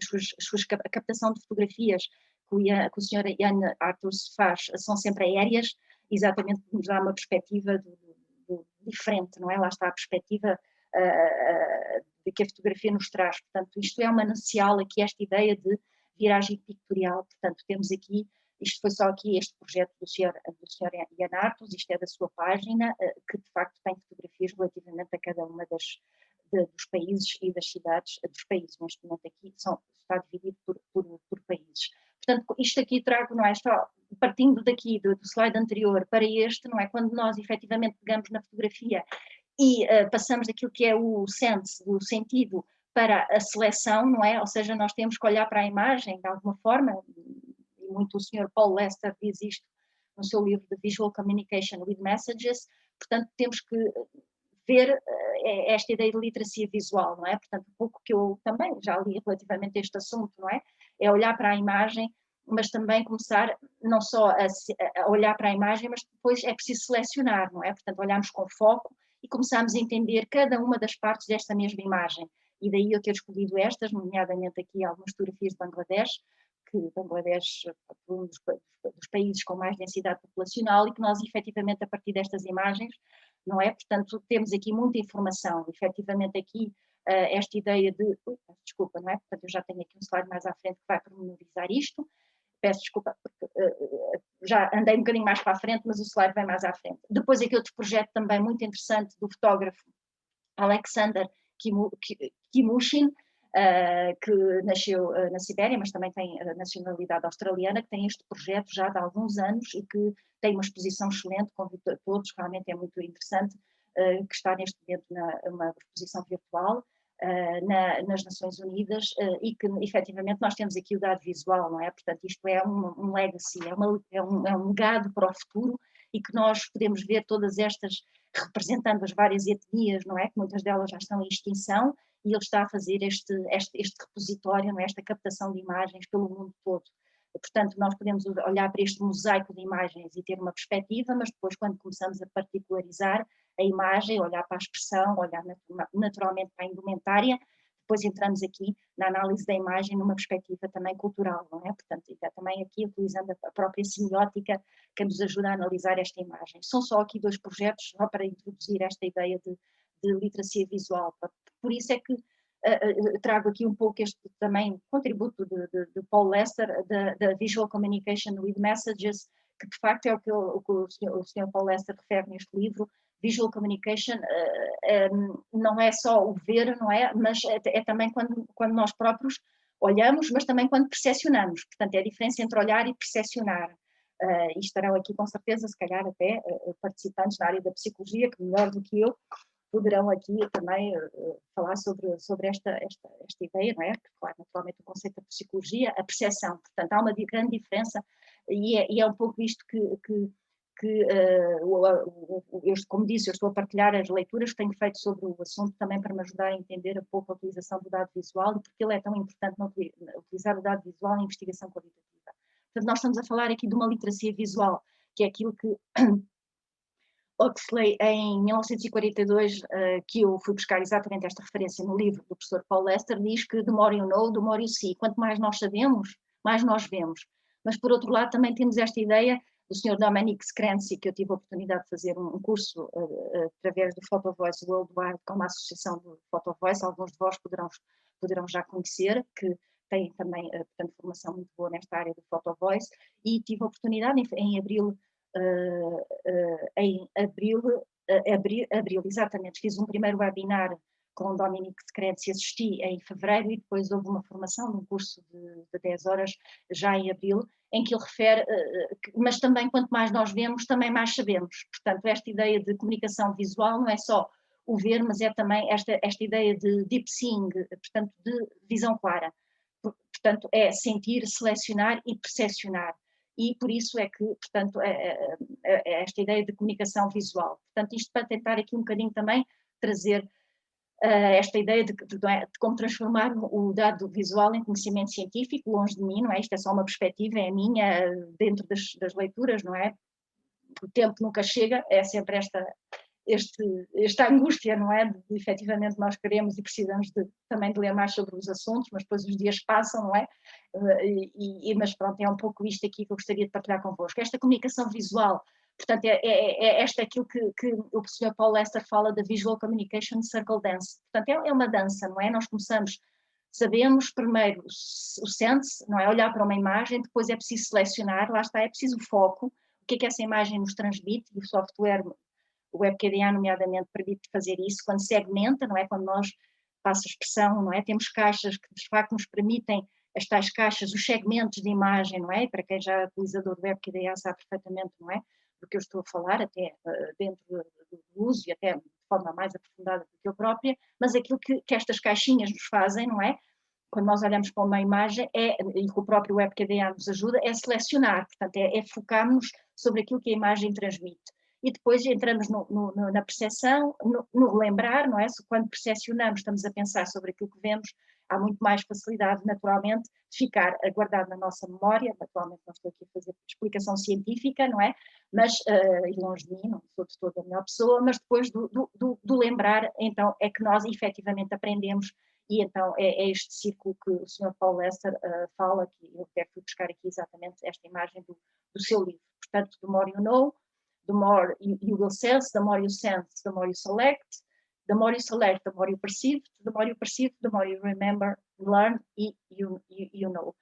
a captação de fotografias que o Sr. Ian Arthurs faz são sempre aéreas, exatamente porque nos dá uma perspectiva diferente, não é? Lá está a perspectiva de que a fotografia nos traz. Portanto, isto é uma manancial aqui, esta ideia de viragem pictorial. Portanto, temos aqui, isto foi só aqui este projeto do Sr. Ian Arthurs, isto é da sua página, que de facto tem fotografias relativamente a cada uma dos países e das cidades dos países. Neste momento aqui está dividido por países. Portanto, isto aqui trago, não é? Só partindo daqui do slide anterior para este, não é? Quando nós efetivamente pegamos na fotografia e passamos daquilo que é o sense, o sentido, para a seleção, não é? Ou seja, nós temos que olhar para a imagem de alguma forma, e muito o Sr. Paul Lester diz isto no seu livro de Visual Communication with Messages, portanto, temos que ver esta ideia de literacia visual, não é? Portanto, um pouco que eu também já li relativamente a este assunto, não é? É olhar para a imagem, mas também começar não só a olhar para a imagem, mas depois é preciso selecionar, não é? Portanto, olharmos com foco e começarmos a entender cada uma das partes desta mesma imagem. E daí eu ter escolhido estas, nomeadamente aqui algumas fotografias de Bangladesh, que Bangladesh é um dos países com mais densidade populacional e que nós efetivamente a partir destas imagens, não é? Portanto, temos aqui muita informação, efetivamente aqui esta ideia de, desculpa, não é? Portanto, eu já tenho aqui um slide mais à frente que vai pormenorizar isto, peço desculpa, porque já andei um bocadinho mais para a frente, mas o slide vem mais à frente. Depois aqui outro projeto também muito interessante do fotógrafo Alexander Kimushin, que nasceu na Sibéria, mas também tem a nacionalidade australiana, que tem este projeto já de alguns anos e que tem uma exposição excelente, convido a todos, realmente é muito interessante, que está neste momento numa exposição virtual nas Nações Unidas e que efetivamente nós temos aqui o dado visual, não é? Portanto, isto é um legacy, é um legado para o futuro e que nós podemos ver todas estas representando as várias etnias, não é? Que muitas delas já estão em extinção e ele está a fazer este repositório, não é? Esta captação de imagens pelo mundo todo. Portanto, nós podemos olhar para este mosaico de imagens e ter uma perspectiva, mas depois quando começamos a particularizar a imagem, olhar para a expressão, olhar naturalmente para a indumentária, depois entramos aqui na análise da imagem numa perspectiva também cultural, não é? Portanto, também aqui utilizando a própria semiótica que nos ajuda a analisar esta imagem. São só aqui 2 projetos, só para introduzir esta ideia de literacia visual. Por isso é que trago aqui um pouco este também contributo de Paul Lester, da Visual Communication with Messages, que de facto é o que o Sr. Paul Lester refere neste livro. Visual Communication não é só o ver, não é? Mas é também quando nós próprios olhamos, mas também quando percepcionamos. Portanto, é a diferença entre olhar e percepcionar. E estarão aqui com certeza, se calhar até participantes da área da psicologia, que melhor do que eu, poderão aqui também falar sobre esta ideia, não é? Porque, claro, naturalmente o conceito da psicologia, a percepção, portanto, há uma grande diferença e é um pouco isto como disse, eu estou a partilhar as leituras que tenho feito sobre o assunto também para me ajudar a entender um pouco a utilização do dado visual e porque ele é tão importante utilizar o dado visual em investigação qualitativa. Portanto, nós estamos a falar aqui de uma literacia visual, que é aquilo que Huxley, em 1942, que eu fui buscar exatamente esta referência no livro do professor Paul Lester, diz que the more you know, the more you see. Quanto mais nós sabemos, mais nós vemos. Mas, por outro lado, também temos esta ideia do Sr. Dominic Scranzi, que eu tive a oportunidade de fazer um curso através do Photo Voice Worldwide, com uma associação do Photo Voice, alguns de vós poderão já conhecer, que tem também, portanto, formação muito boa nesta área do Photo Voice, e tive a oportunidade em abril, exatamente, fiz um primeiro webinar com o Dominic Scranzi, assisti em fevereiro e depois houve uma formação num curso de 10 horas já em abril, em que ele refere, mas também quanto mais nós vemos, também mais sabemos. Portanto, esta ideia de comunicação visual não é só o ver, mas é também esta ideia de deep seeing, portanto, de visão clara. Portanto, é sentir, selecionar e percepcionar. E por isso é que, portanto, esta ideia de comunicação visual. Portanto, isto para tentar aqui um bocadinho também trazer esta ideia de como transformar o dado visual em conhecimento científico, longe de mim, não é? Isto é só uma perspectiva, é minha, dentro das leituras, não é? O tempo nunca chega, é sempre esta angústia, não é? De efetivamente nós queremos e precisamos também de ler mais sobre os assuntos, mas depois os dias passam, não é? Mas pronto, é um pouco isto aqui que eu gostaria de partilhar convosco. Esta comunicação visual, portanto, esta é aquilo que o Sr. Paul Lester fala da Visual Communication Circle Dance. Portanto, é uma dança, não é? Nós sabemos primeiro o sense, não é? Olhar para uma imagem, depois é preciso selecionar, lá está, é preciso foco, o que é que essa imagem nos transmite, e o software, o WebKDA, nomeadamente, permite fazer isso, quando segmenta, não é? Quando nós, passa a expressão, não é? Temos caixas que, de facto, nos permitem, as tais caixas, os segmentos de imagem, não é? Para quem já é utilizador do WebKDA sabe perfeitamente, não é? Do que eu estou a falar, até dentro do uso e até de forma mais aprofundada do que eu própria, mas aquilo que estas caixinhas nos fazem, não é? Quando nós olhamos para uma imagem, e que o próprio WebKDA nos ajuda, é selecionar, portanto, é focar-nos sobre aquilo que a imagem transmite. E depois entramos na percepção, no relembrar, não é? Quando percepcionamos, estamos a pensar sobre aquilo que vemos, há muito mais facilidade, naturalmente, de ficar guardado na nossa memória. Naturalmente, não estou aqui a fazer explicação científica, não é? Mas, e longe de mim, não sou de toda a melhor pessoa, mas depois do lembrar, então, é que nós efetivamente aprendemos. E então é este círculo que o Sr. Paul Lester fala, que eu até fui buscar aqui exatamente esta imagem do seu livro. Portanto, the more you know, the more you will sense, the more you sense, the more you select, the more you select, the more you perceive, the more you perceive, the more you remember, learn e you know.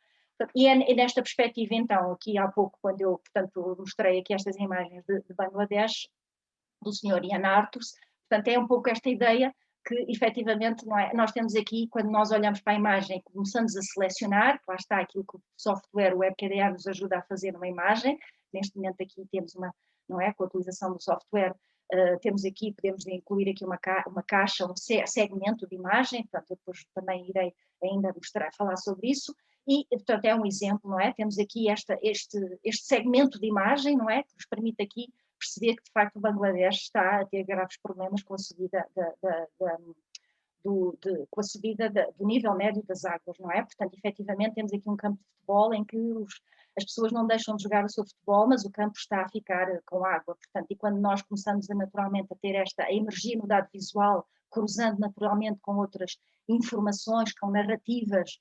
E é nesta perspectiva, então, aqui há pouco, quando eu, portanto, mostrei aqui estas imagens de Bangladesh, do Sr. Ian Arthurs, portanto, é um pouco esta ideia que efetivamente, não é? Nós temos aqui, quando nós olhamos para a imagem, começamos a selecionar, lá está aquilo que o software, o WebKDA, nos ajuda a fazer numa imagem. Neste momento aqui temos uma, não é? Com a utilização do software, temos aqui, podemos incluir aqui uma caixa, um segmento de imagem, portanto, eu depois também irei ainda mostrar, falar sobre isso, e, portanto, é um exemplo, não é? Temos aqui este segmento de imagem, não é? Que nos permite aqui perceber que, de facto, o Bangladesh está a ter graves problemas com a subida com a subida do nível médio das águas, não é? Portanto, efetivamente, temos aqui um campo de futebol em que as pessoas não deixam de jogar o seu futebol, mas o campo está a ficar com água. Portanto, e quando nós começamos naturalmente a ter a emergir no dado visual, cruzando naturalmente com outras informações, com narrativas,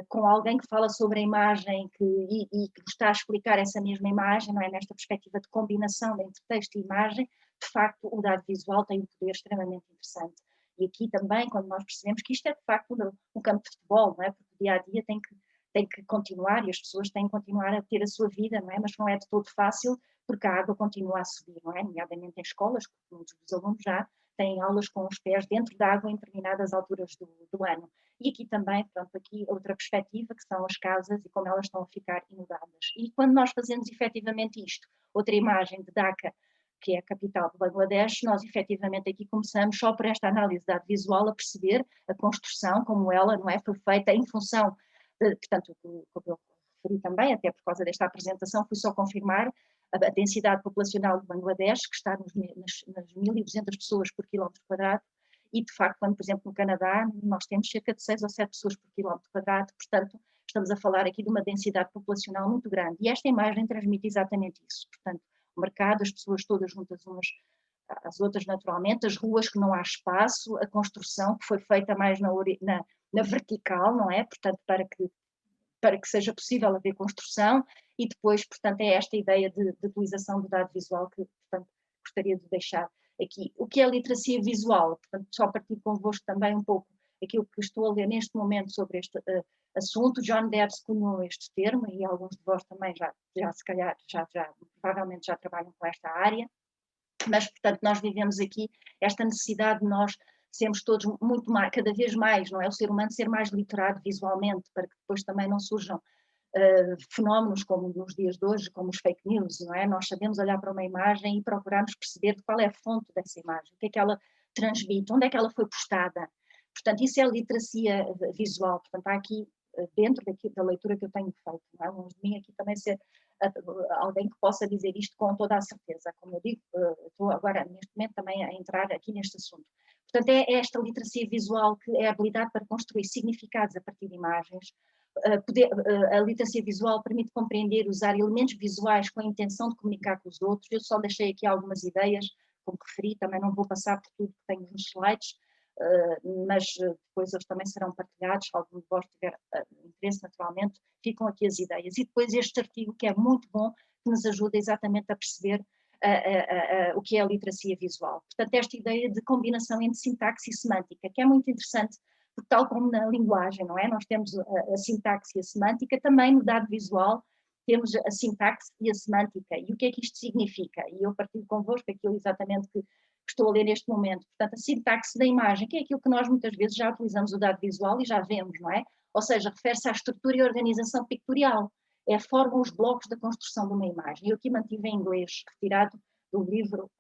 com alguém que fala sobre a imagem e que está a explicar essa mesma imagem, não é? Nesta perspectiva de combinação entre texto e imagem, de facto, o dado visual tem um poder extremamente interessante. E aqui também, quando nós percebemos que isto é de facto um campo de futebol, não é? Porque o dia a dia tem que continuar e as pessoas têm que continuar a ter a sua vida, não é? Mas não é de todo fácil porque a água continua a subir, não é? Nomeadamente em escolas, porque muitos dos alunos já têm aulas com os pés dentro da água em determinadas alturas do ano. E aqui também, pronto, aqui outra perspectiva, que são as casas e como elas estão a ficar inundadas. E quando nós fazemos efetivamente isto, outra imagem de Dhaka, que é a capital do Bangladesh, nós efetivamente aqui começamos só por esta análise de dado visual a perceber a construção, como ela, não é, foi feita em função, portanto, como eu referi também, até por causa desta apresentação, fui só confirmar a densidade populacional do Bangladesh, que está nas 1.200 pessoas por quilómetro quadrado, e de facto, quando, por exemplo, no Canadá, nós temos cerca de 6 ou 7 pessoas por quilómetro quadrado, portanto, estamos a falar aqui de uma densidade populacional muito grande, e esta imagem transmite exatamente isso, portanto, o mercado, as pessoas todas juntas umas às outras naturalmente, as ruas que não há espaço, a construção que foi feita mais na vertical, não é? Portanto, para que seja possível haver construção e depois, portanto, é esta ideia de utilização do dado visual que, portanto, gostaria de deixar aqui. O que é literacia visual? Portanto, só partir convosco também um pouco aquilo que estou a ler neste momento sobre este assunto. John Debs cunhou este termo e alguns de vós também já se calhar, provavelmente já trabalham com esta área, mas, portanto, nós vivemos aqui esta necessidade de nós sermos todos muito mais, cada vez mais, não é? O ser humano ser mais literado visualmente, para que depois também não surjam fenómenos como nos dias de hoje, como os fake news, não é? Nós sabemos olhar para uma imagem e procurarmos perceber qual é a fonte dessa imagem, o que é que ela transmite, onde é que ela foi postada. Portanto, isso é a literacia visual. Portanto, há aqui, dentro da leitura que eu tenho feito, não é? Longe de mim aqui também ser alguém que possa dizer isto com toda a certeza. Como eu digo, estou agora, neste momento, também a entrar aqui neste assunto. Portanto, é esta literacia visual que é a habilidade para construir significados a partir de imagens. A literacia visual permite compreender, usar elementos visuais com a intenção de comunicar com os outros. Eu só deixei aqui algumas ideias, como referi, também não vou passar por tudo que tenho nos slides, mas depois eles também serão partilhados, se algum de vós tiver interesse naturalmente, ficam aqui as ideias. E depois este artigo que é muito bom, que nos ajuda exatamente a perceber o que é a literacia visual. Portanto, esta ideia de combinação entre sintaxe e semântica, que é muito interessante, porque tal como na linguagem, não é? Nós temos a sintaxe e a semântica, também no dado visual temos a sintaxe e a semântica. E o que é que isto significa? E eu partilho convosco aquilo exatamente que estou a ler neste momento. Portanto, a sintaxe da imagem, que é aquilo que nós muitas vezes já utilizamos o dado visual e já vemos, não é? Ou seja, refere-se à estrutura e organização pictorial. É a forma, os blocos da construção de uma imagem. Eu aqui mantive em inglês, retirado do livro,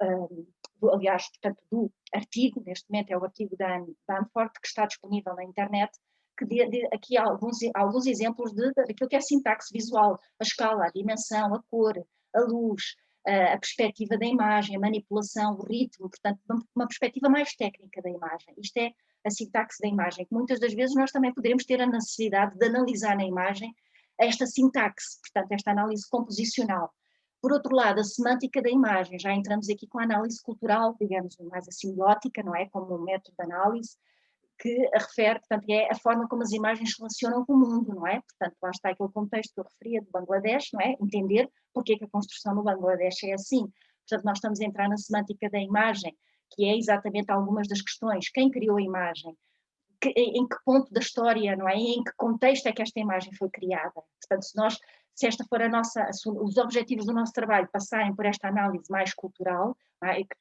aliás, portanto, do artigo, neste momento é o artigo da Anne Bamford, que está disponível na internet, que dê aqui alguns exemplos daquilo que é sintaxe visual, a escala, a dimensão, a cor, a luz, a perspectiva da imagem, a manipulação, o ritmo, portanto, uma perspectiva mais técnica da imagem. Isto é a sintaxe da imagem, que muitas das vezes nós também poderemos ter a necessidade de analisar na imagem esta sintaxe, portanto, esta análise composicional. Por outro lado, a semântica da imagem, já entramos aqui com a análise cultural, digamos, mais a semiótica, não é? Como um método de análise, que refere, portanto, é a forma como as imagens se relacionam com o mundo, não é? Portanto, lá está aquele contexto que eu referia do Bangladesh, não é? Entender porque é que a construção no Bangladesh é assim. Portanto, nós estamos a entrar na semântica da imagem, que é exatamente algumas das questões. Quem criou a imagem? Em que ponto da história, não é? Em que contexto é que esta imagem foi criada? Portanto, se nós se esta for os objetivos do nosso trabalho passarem por esta análise mais cultural,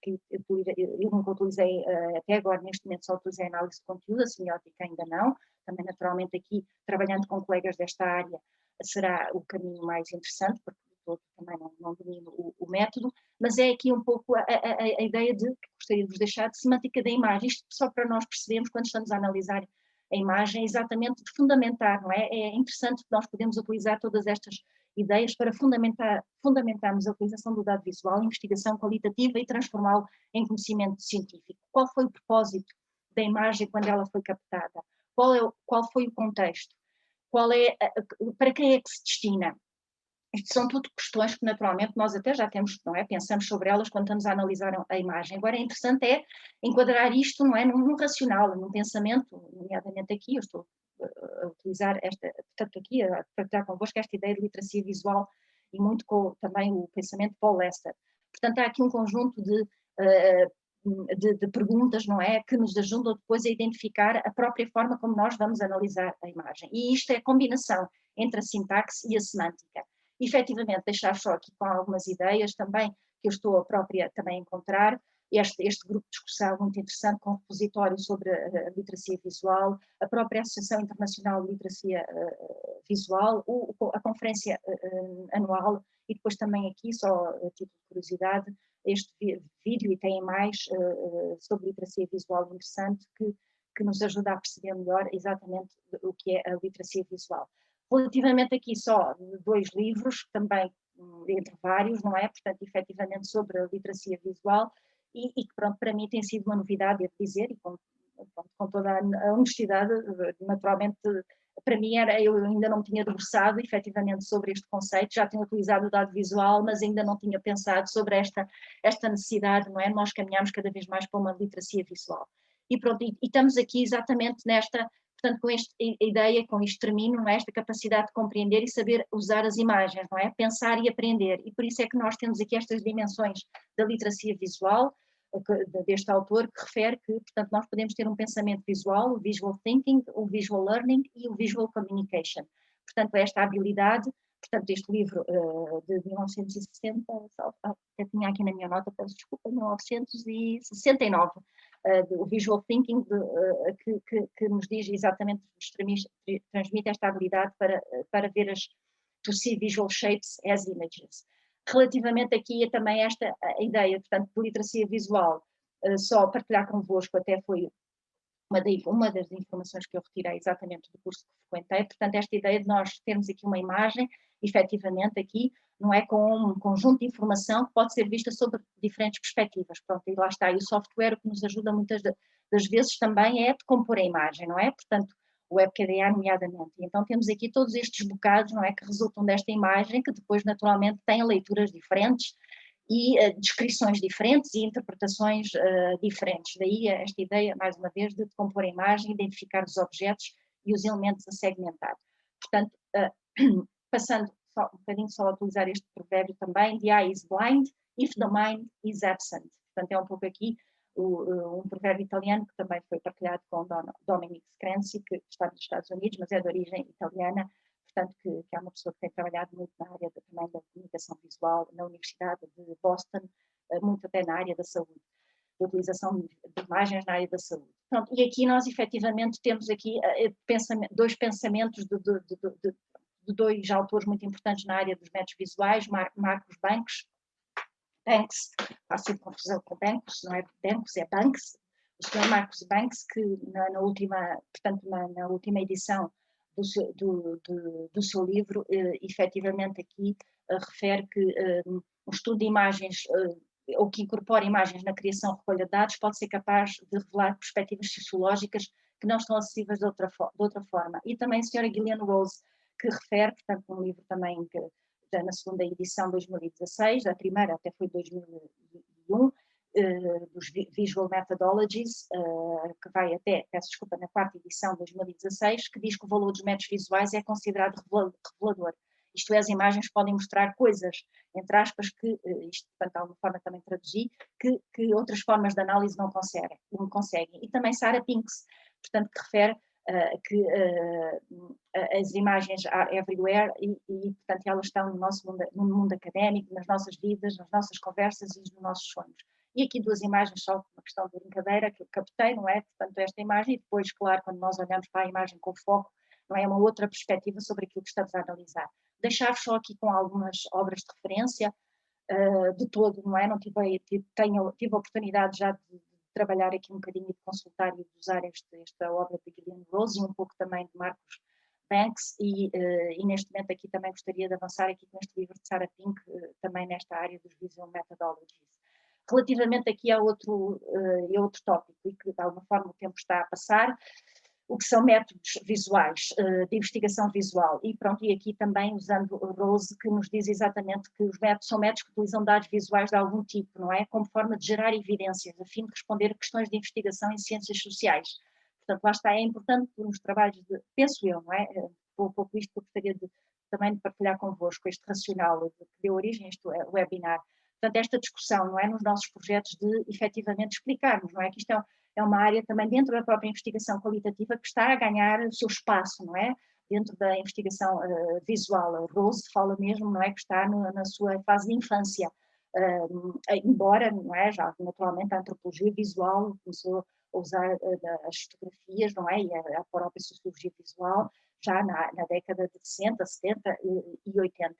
que eu nunca utilizei até agora, neste momento só utilizei análise de conteúdo, a semiótica ainda não, também naturalmente aqui, trabalhando com colegas desta área, será o caminho mais interessante, porque também não domino o método, mas é aqui um pouco a ideia de, que gostaria de vos deixar, de semântica da imagem, isto só para nós percebermos quando estamos a analisar a imagem, exatamente de fundamentar, não é? É interessante que nós podemos utilizar todas estas ideias para fundamentarmos a utilização do dado visual, investigação qualitativa e transformá-lo em conhecimento científico. Qual foi o propósito da imagem quando ela foi captada? Qual foi o contexto? Para quem é que se destina? Isto são tudo questões que naturalmente nós até já temos, não é? Pensamos sobre elas quando estamos a analisar a imagem. Agora é interessante enquadrar isto, não é? Num racional, num pensamento, nomeadamente aqui, eu estou a utilizar portanto aqui, a partilhar convosco esta ideia de literacia visual e muito com também o pensamento de Paul Lester. Portanto, há aqui um conjunto de perguntas, não é? Que nos ajudam depois a identificar a própria forma como nós vamos analisar a imagem. E isto é a combinação entre a sintaxe e a semântica. Efetivamente, deixar só aqui com algumas ideias também, que eu estou a própria também a encontrar, este grupo de discussão muito interessante com repositório sobre a literacia visual, a própria Associação Internacional de Literacia Visual, a conferência anual e depois também aqui, só a título de curiosidade, este vídeo e tem mais sobre literacia visual interessante que nos ajuda a perceber melhor exatamente o que é a literacia visual. Relativamente aqui só 2 livros, também entre vários, não é? Portanto, efetivamente sobre a literacia visual e que, pronto, para mim tem sido uma novidade, devo dizer, e com toda a honestidade, naturalmente, para mim eu ainda não tinha debruçado efetivamente sobre este conceito, já tinha utilizado o dado visual, mas ainda não tinha pensado sobre esta necessidade, não é? Nós caminhamos cada vez mais para uma literacia visual. E pronto, e estamos aqui exatamente nesta, portanto, com esta ideia, com isto termino, não é? Esta capacidade de compreender e saber usar as imagens, não é? Pensar e aprender, e por isso é que nós temos aqui estas dimensões da literacia visual, deste autor, que refere que, portanto, nós podemos ter um pensamento visual, o visual thinking, o visual learning e o visual communication. Portanto, esta habilidade, portanto, este livro de 1960, eu tinha aqui na minha nota, peço desculpa, 1969, o visual thinking, que nos diz exatamente, transmite esta habilidade para ver to see visual shapes as images. Relativamente aqui a também esta ideia, portanto, de literacia visual, só partilhar convosco, até foi uma das informações que eu retirei exatamente do curso que frequentei, portanto, esta ideia de nós termos aqui uma imagem, efetivamente aqui, não é, com um conjunto de informação que pode ser vista sobre diferentes perspectivas, pronto, e lá está, e o software que nos ajuda muitas das vezes também é decompor a imagem, não é? Portanto, o WebKDA nomeadamente. E então temos aqui todos estes bocados, não é, que resultam desta imagem, que depois naturalmente têm leituras diferentes e descrições diferentes e interpretações diferentes. Daí esta ideia, mais uma vez, de decompor a imagem, identificar os objetos e os elementos a segmentar. Portanto, passando um bocadinho só a utilizar este provérbio também, the eye is blind if the mind is absent. Portanto, é um pouco aqui um provérbio italiano que também foi partilhado com Dominic Scranzi, que está nos Estados Unidos, mas é de origem italiana, portanto, que é uma pessoa que tem trabalhado muito na área também da comunicação visual, na Universidade de Boston, muito até na área da saúde, da utilização de imagens na área da saúde. Pronto, e aqui nós efetivamente temos aqui dois pensamentos de 2 autores muito importantes na área dos métodos visuais, Marcos Banks, faço sempre confusão com Banks, não é Banks, é Banks, o Sr. Marcos Banks, que na última edição do seu livro, efetivamente aqui refere que um estudo de imagens, ou que incorpora imagens na criação e recolha de dados, pode ser capaz de revelar perspectivas sociológicas que não estão acessíveis de outra forma. E também a senhora Gillian Rose, que refere, portanto, um livro também que já na segunda edição de 2016, a primeira até foi 2001, dos Visual Methodologies, que vai até, peço desculpa, na 4ª edição de 2016, que diz que o valor dos métodos visuais é considerado revelador. Isto é, as imagens podem mostrar coisas, entre aspas, que, isto de alguma forma também traduzi, que outras formas de análise não conseguem. E também Sarah Pinks, portanto, que refere que as imagens are everywhere e, portanto, elas estão no mundo académico, nas nossas vidas, nas nossas conversas e nos nossos sonhos. E aqui duas imagens, só uma questão de brincadeira, que eu captei, não é? Portanto, esta imagem, e depois, claro, quando nós olhamos para a imagem com foco, não é uma outra perspectiva sobre aquilo que estamos a analisar. Deixar só aqui com algumas obras de referência, de todo, não é? Não tive a oportunidade já de trabalhar aqui um bocadinho e de consultar e de usar esta obra de Gillian Rose e um pouco também de Marcos Banks e neste momento aqui também gostaria de avançar aqui com este livro de Sarah Pink, também nesta área dos Visual Methodologies. Relativamente aqui a outro tópico e que de alguma forma o tempo está a passar, o que são métodos visuais, de investigação visual. E pronto, e aqui também usando o Rose, que nos diz exatamente que os métodos são métodos que utilizam dados visuais de algum tipo, não é? Como forma de gerar evidências, a fim de responder a questões de investigação em ciências sociais. Portanto, lá está, é importante nos trabalhos penso eu, não é? Um pouco isto que eu gostaria também de partilhar convosco, este racional que deu origem a este webinar. Portanto, esta discussão, não é? Nos nossos projetos de efetivamente explicarmos, não é? Que isto é uma área também dentro da própria investigação qualitativa que está a ganhar o seu espaço, não é? Dentro da investigação visual. A Rose fala mesmo, não é? Que está na sua fase de infância. Embora, não é? Já naturalmente a antropologia visual começou a usar as fotografias, não é? E a própria sociologia visual já na década de 60, 70 e 80.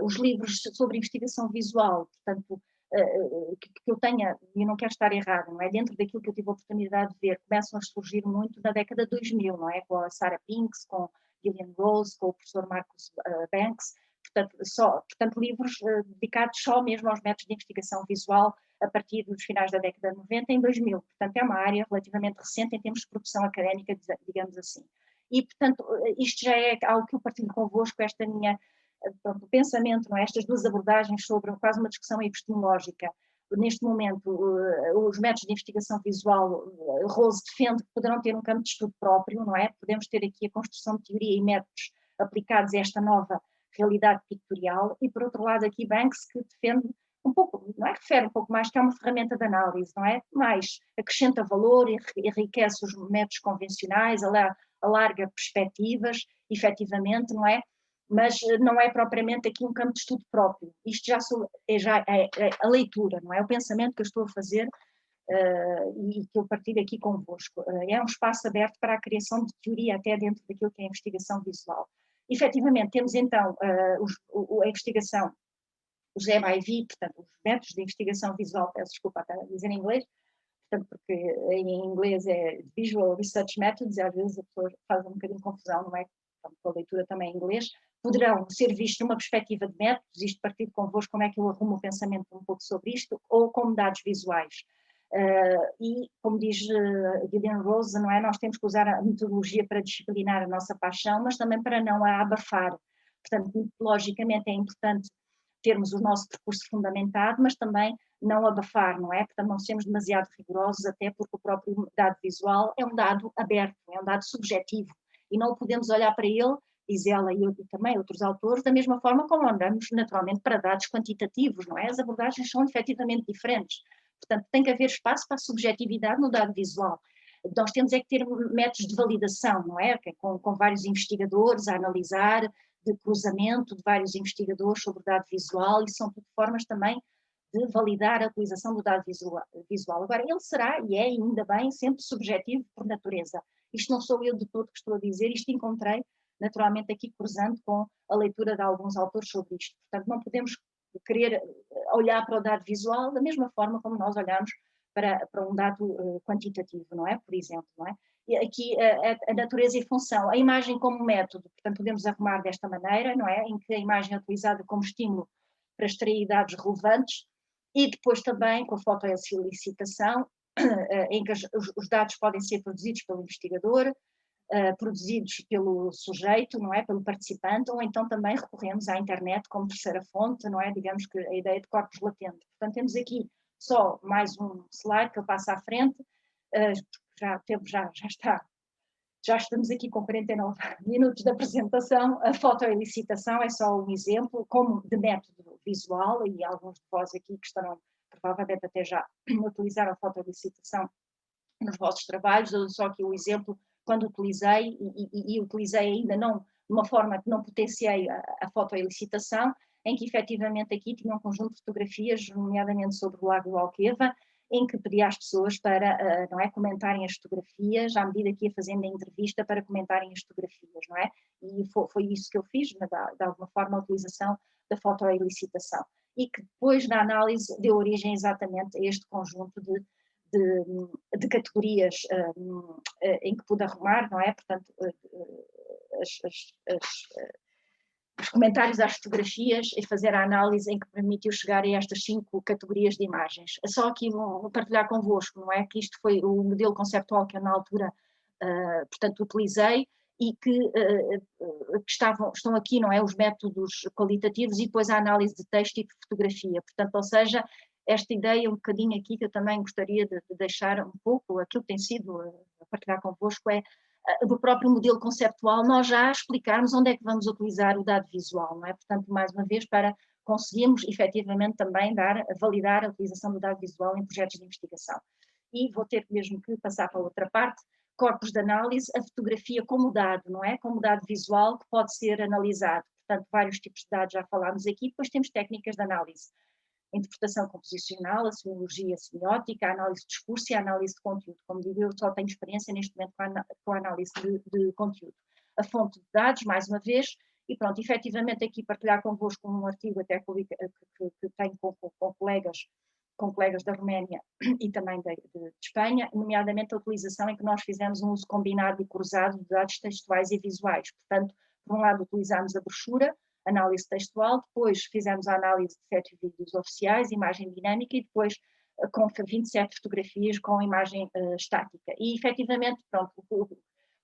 Os livros sobre investigação visual, portanto, que eu tenha, e não quero estar errado, não é? Dentro daquilo que eu tive a oportunidade de ver, começam a surgir muito na década de 2000, não é? Com a Sarah Pinks, com Gillian Rose, com o professor Marcos Banks, portanto livros dedicados só mesmo aos métodos de investigação visual a partir dos finais da década de 90 em 2000. Portanto, é uma área relativamente recente em termos de produção académica, digamos assim. E, portanto, isto já é algo que eu partilho convosco, esta minha o pensamento, não é? Estas duas abordagens sobre quase uma discussão epistemológica. Neste momento, os métodos de investigação visual, Rose defende que poderão ter um campo de estudo próprio, não é? Podemos ter aqui a construção de teoria e métodos aplicados a esta nova realidade pictorial, e por outro lado aqui Banks, que defende um pouco, não é? Refere um pouco mais que é uma ferramenta de análise, não é? Mais acrescenta valor, enriquece os métodos convencionais, alarga perspectivas, efetivamente, não é? Mas não é propriamente aqui um campo de estudo próprio. Isto já é a leitura, não é? O pensamento que eu estou a fazer e que eu partilho aqui convosco. É um espaço aberto para a criação de teoria até dentro daquilo que é a investigação visual. Efetivamente, temos então a investigação, os MIV, portanto, os métodos de investigação visual, peço desculpa estar a dizer em inglês, portanto, porque em inglês é Visual Research Methods, e às vezes a pessoa faz um bocadinho de confusão, não é? Portanto, a leitura também em inglês, poderão ser vistos numa perspectiva de métodos, isto partido convosco, como é que eu arrumo o pensamento um pouco sobre isto, ou como dados visuais. E, como diz Gillian Rose, não é? Nós temos que usar a metodologia para disciplinar a nossa paixão, mas também para não a abafar. Portanto, metodologicamente é importante termos o nosso percurso fundamentado, mas também não abafar, não é? Portanto, não sermos demasiado rigorosos, até porque o próprio dado visual é um dado aberto, é um dado subjetivo, e não podemos olhar para ele, diz ela e também outros autores, da mesma forma como andamos naturalmente para dados quantitativos, não é? As abordagens são efetivamente diferentes. Portanto, tem que haver espaço para a subjetividade no dado visual. Nós temos é que ter métodos de validação, não é? Com vários investigadores a analisar, de cruzamento de vários investigadores sobre o dado visual, e são tudo formas também de validar a utilização do dado visual. Agora, ele será, e é ainda bem, sempre subjetivo por natureza. Isto não sou eu de todo que estou a dizer, isto encontrei naturalmente aqui cruzando com a leitura de alguns autores sobre isto. Portanto, não podemos querer olhar para o dado visual da mesma forma como nós olhamos para um dado quantitativo, não é? Por exemplo, não é? E aqui a natureza e função, a imagem como método, portanto podemos arrumar desta maneira, não é? Em que a imagem é utilizada como estímulo para extrair dados relevantes, e depois também com a fotoelicitação, em que os dados podem ser produzidos pelo investigador, produzidos pelo sujeito, não é? Pelo participante, ou então também recorremos à internet como terceira fonte, não é? Digamos que a ideia de corpos latente. Portanto, temos aqui só mais um slide que eu passo à frente, já está. Já estamos aqui com 49 minutos de apresentação. A fotoelicitação é só um exemplo, como de método visual, e alguns de vós aqui que estarão provavelmente até já utilizaram a fotoelicitação nos vossos trabalhos. Eu dou só aqui o exemplo quando utilizei, e utilizei ainda não de uma forma que não potenciei a fotoelicitação, em que efetivamente aqui tinha um conjunto de fotografias, nomeadamente sobre o Lago do Alqueva, em que pedi às pessoas para, não é, comentarem as fotografias, à medida que ia fazendo a entrevista, para comentarem as fotografias, não é? E foi isso que eu fiz, de alguma forma, a utilização da fotoelicitação. E que depois, na análise, deu origem exatamente a este conjunto de categorias em que pude arrumar, não é? Portanto, os comentários às fotografias e fazer a análise em que permitiu chegar a estas 5 categorias de imagens. Só aqui vou partilhar convosco, não é? Que isto foi o modelo conceptual que eu na altura, portanto, utilizei e que estão aqui, não é? Os métodos qualitativos e depois a análise de texto e de fotografia. Portanto, ou seja, esta ideia um bocadinho aqui que eu também gostaria de deixar um pouco, aquilo que tem sido a partilhar convosco é do próprio modelo conceptual, nós já explicarmos onde é que vamos utilizar o dado visual, não é? Portanto, mais uma vez, para conseguirmos efetivamente também validar a utilização do dado visual em projetos de investigação. E vou ter mesmo que passar para outra parte, corpos de análise, a fotografia como dado, não é? Como dado visual que pode ser analisado. Portanto, vários tipos de dados já falámos aqui, depois temos técnicas de análise. Interpretação composicional, a semiologia semiótica, a análise de discurso e a análise de conteúdo. Como digo, eu só tenho experiência neste momento com a análise de conteúdo. A fonte de dados, mais uma vez, e pronto, efetivamente aqui partilhar convosco um artigo até que tenho com colegas da Roménia e também de Espanha, nomeadamente a utilização em que nós fizemos um uso combinado e cruzado de dados textuais e visuais. Portanto, por um lado utilizámos a brochura, análise textual, depois fizemos a análise de 7 vídeos oficiais, imagem dinâmica, e depois com 27 fotografias com imagem estática. E, efetivamente, pronto,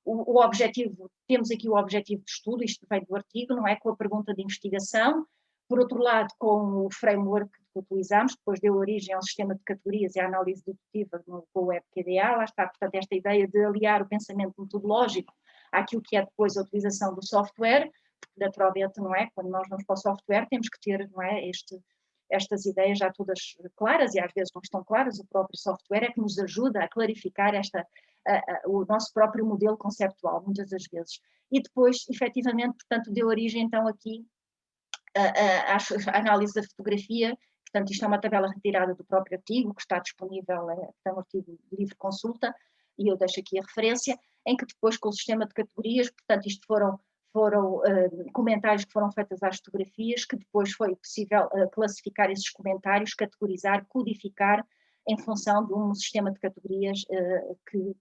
o objetivo, temos aqui o objetivo de estudo, isto vem do artigo, não é? Com a pergunta de investigação, por outro lado, com o framework que utilizamos, depois deu origem ao sistema de categorias e à análise dedutiva com o WebQDA, lá está, portanto, esta ideia de aliar o pensamento metodológico àquilo que é depois a utilização do software, porque naturalmente, não é? Quando nós vamos para o software temos que ter, não é? Estas ideias já todas claras, e às vezes não estão claras, o próprio software é que nos ajuda a clarificar o nosso próprio modelo conceptual, muitas das vezes. E depois, efetivamente, portanto, deu origem então aqui à análise da fotografia. Portanto, isto é uma tabela retirada do próprio artigo, que está disponível, é um artigo de livre consulta, e eu deixo aqui a referência, em que depois com o sistema de categorias, portanto, isto foram comentários que foram feitos às fotografias, que depois foi possível classificar esses comentários, categorizar, codificar, em função de um sistema de categorias que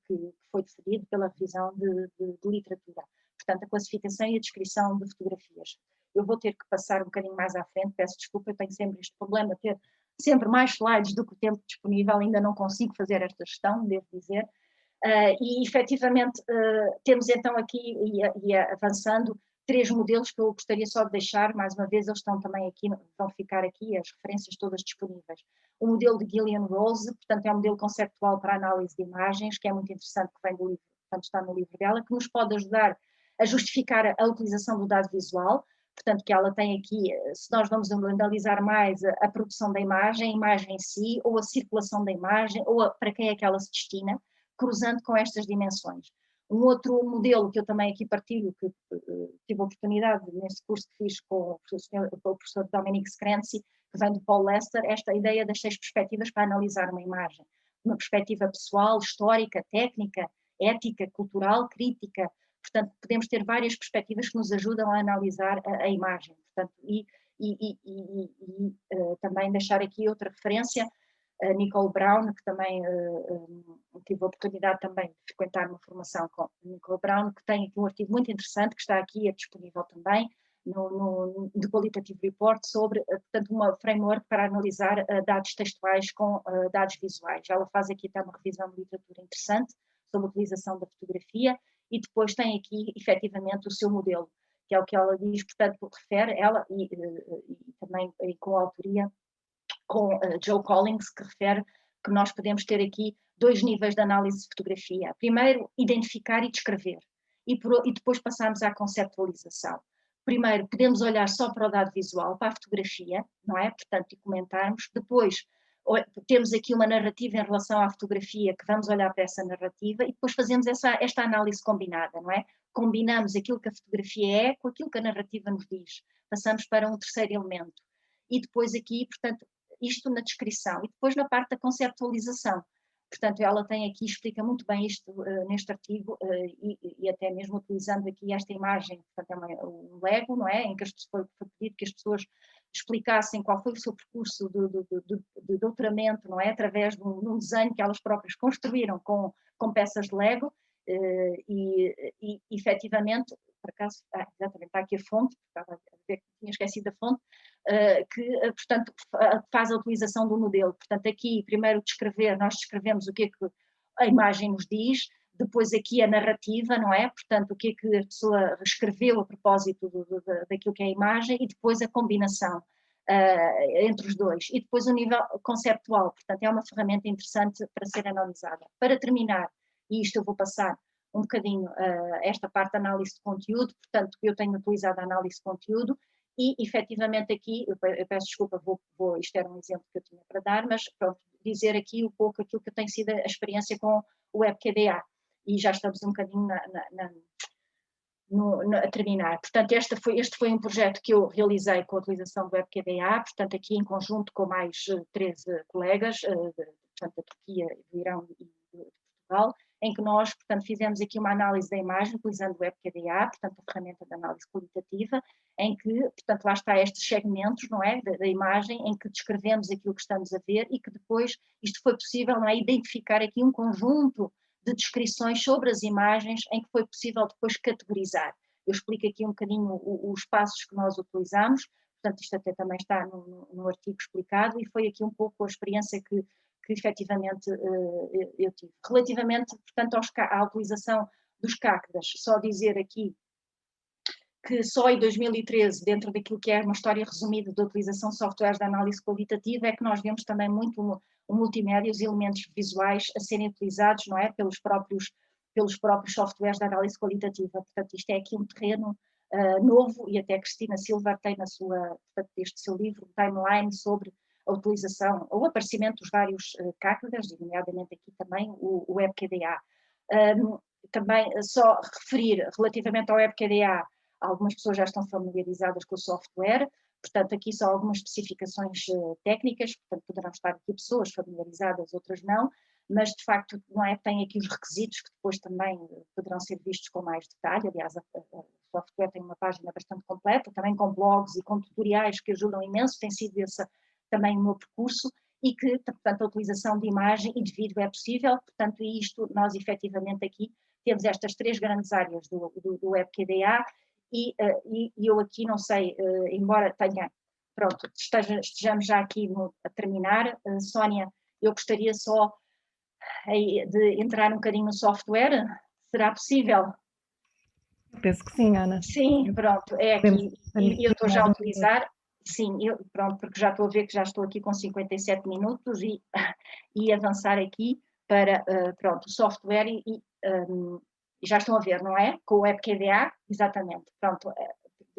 foi definido pela revisão de literatura. Portanto, a classificação e a descrição de fotografias. Eu vou ter que passar um bocadinho mais à frente, peço desculpa, eu tenho sempre este problema de ter sempre mais slides do que o tempo disponível, ainda não consigo fazer esta gestão, devo dizer. E efetivamente temos então aqui, e avançando, 3 modelos que eu gostaria só de deixar, mais uma vez, eles estão também aqui, vão ficar aqui, as referências todas disponíveis. O modelo de Gillian Rose, portanto é um modelo conceptual para análise de imagens, que é muito interessante, que vem do livro, portanto está no livro dela, que nos pode ajudar a justificar a utilização do dado visual, portanto que ela tem aqui, se nós vamos analisar mais a produção da imagem, a imagem em si, ou a circulação da imagem, ou para quem é que ela se destina, cruzando com estas dimensões. Um outro modelo que eu também aqui partilho, que tive a oportunidade neste curso que fiz com o professor Dominique Screnzi, que vem do Paul Lester, esta ideia das 6 perspectivas para analisar uma imagem. Uma perspectiva pessoal, histórica, técnica, ética, cultural, crítica. Portanto, podemos ter várias perspectivas que nos ajudam a analisar a imagem. Portanto, também deixar aqui outra referência, a Nicole Brown, que também tive a oportunidade também de frequentar uma formação com a Nicole Brown, que tem aqui um artigo muito interessante, que está aqui, é disponível também, no Qualitative Report, sobre, portanto, uma framework para analisar dados textuais com dados visuais. Ela faz aqui até uma revisão de literatura interessante sobre a utilização da fotografia, e depois tem aqui, efetivamente, o seu modelo, que é o que ela diz, portanto, refere, ela, e também com a autoria, com Joe Collins, que refere que nós podemos ter aqui 2 níveis de análise de fotografia. Primeiro, identificar e descrever, e depois passamos à conceptualização. Primeiro, podemos olhar só para o dado visual, para a fotografia, não é? Portanto, e comentarmos. Depois, temos aqui uma narrativa em relação à fotografia, que vamos olhar para essa narrativa e depois fazemos esta análise combinada, não é? Combinamos aquilo que a fotografia é com aquilo que a narrativa nos diz. Passamos para um terceiro elemento. E depois aqui, portanto, isto na descrição. E depois na parte da conceptualização. Portanto, ela tem aqui, explica muito bem isto neste artigo, e até mesmo utilizando aqui esta imagem, portanto, é um Lego, não é? Em que foi pedido que as pessoas explicassem qual foi o seu percurso de doutoramento, não é? Através de um desenho que elas próprias construíram com peças de Lego, e efetivamente, por acaso, exatamente, está aqui a fonte, estava a ver que tinha esquecido a fonte, que, portanto, faz a utilização do modelo. Portanto, aqui, primeiro nós descrevemos o que é que a imagem nos diz, depois aqui a narrativa, não é? Portanto, o que é que a pessoa escreveu a propósito daquilo que é a imagem, e depois a combinação entre os dois. E depois o nível conceptual, portanto, é uma ferramenta interessante para ser analisada. Para terminar, e isto eu vou passar um bocadinho esta parte da análise de conteúdo, portanto, eu tenho utilizado a análise de conteúdo, e efetivamente aqui, eu peço desculpa, isto era um exemplo que eu tinha para dar, mas pronto, dizer aqui um pouco aquilo que tem sido a experiência com o WebQDA, e já estamos um bocadinho a terminar. Portanto, este foi um projeto que eu realizei com a utilização do WebQDA, portanto, aqui em conjunto com mais 13 colegas, portanto, da Turquia, do Irão e de Portugal, em que nós, portanto, fizemos aqui uma análise da imagem utilizando o WebQDA, portanto, a ferramenta de análise qualitativa, em que, portanto, lá está estes segmentos, não é, da imagem, em que descrevemos aquilo que estamos a ver e que depois isto foi possível, não é, identificar aqui um conjunto de descrições sobre as imagens em que foi possível depois categorizar. Eu explico aqui um bocadinho os passos que nós utilizamos, portanto, isto até também está no artigo explicado, e foi aqui um pouco a experiência que efetivamente eu tive. Relativamente, portanto, à utilização dos CACDAs, só dizer aqui que só em 2013, dentro daquilo que é uma história resumida da utilização de softwares de análise qualitativa, é que nós vemos também muito o multimédia, os elementos visuais a serem utilizados, não é, pelos próprios softwares de análise qualitativa. Portanto, isto é aqui um terreno novo, e até a Cristina Silva tem portanto, este seu livro, Timeline, sobre a utilização, ou o aparecimento dos vários CACDAs, nomeadamente aqui também o WebQDA. Também só referir relativamente ao WebQDA, algumas pessoas já estão familiarizadas com o software, portanto aqui só algumas especificações técnicas, portanto poderão estar aqui pessoas familiarizadas, outras não, mas de facto não é, tem aqui os requisitos que depois também poderão ser vistos com mais detalhe. Aliás, o software tem uma página bastante completa, também com blogs e com tutoriais que ajudam imenso, tem sido esse também o meu percurso, e que, portanto, a utilização de imagem e de vídeo é possível, portanto, e isto nós efetivamente aqui temos estas três grandes áreas do WebQDA, e eu aqui não sei, embora tenha, pronto, estejamos já aqui a terminar, Sónia, eu gostaria só de entrar um bocadinho no software, será possível? Penso que sim, Ana. Sim, pronto, é aqui, e eu estou já a utilizar, sim, pronto, porque já estou a ver que já estou aqui com 57 minutos e avançar aqui para, pronto, o software e já estão a ver, não é? Com o WebQDA, exatamente, pronto,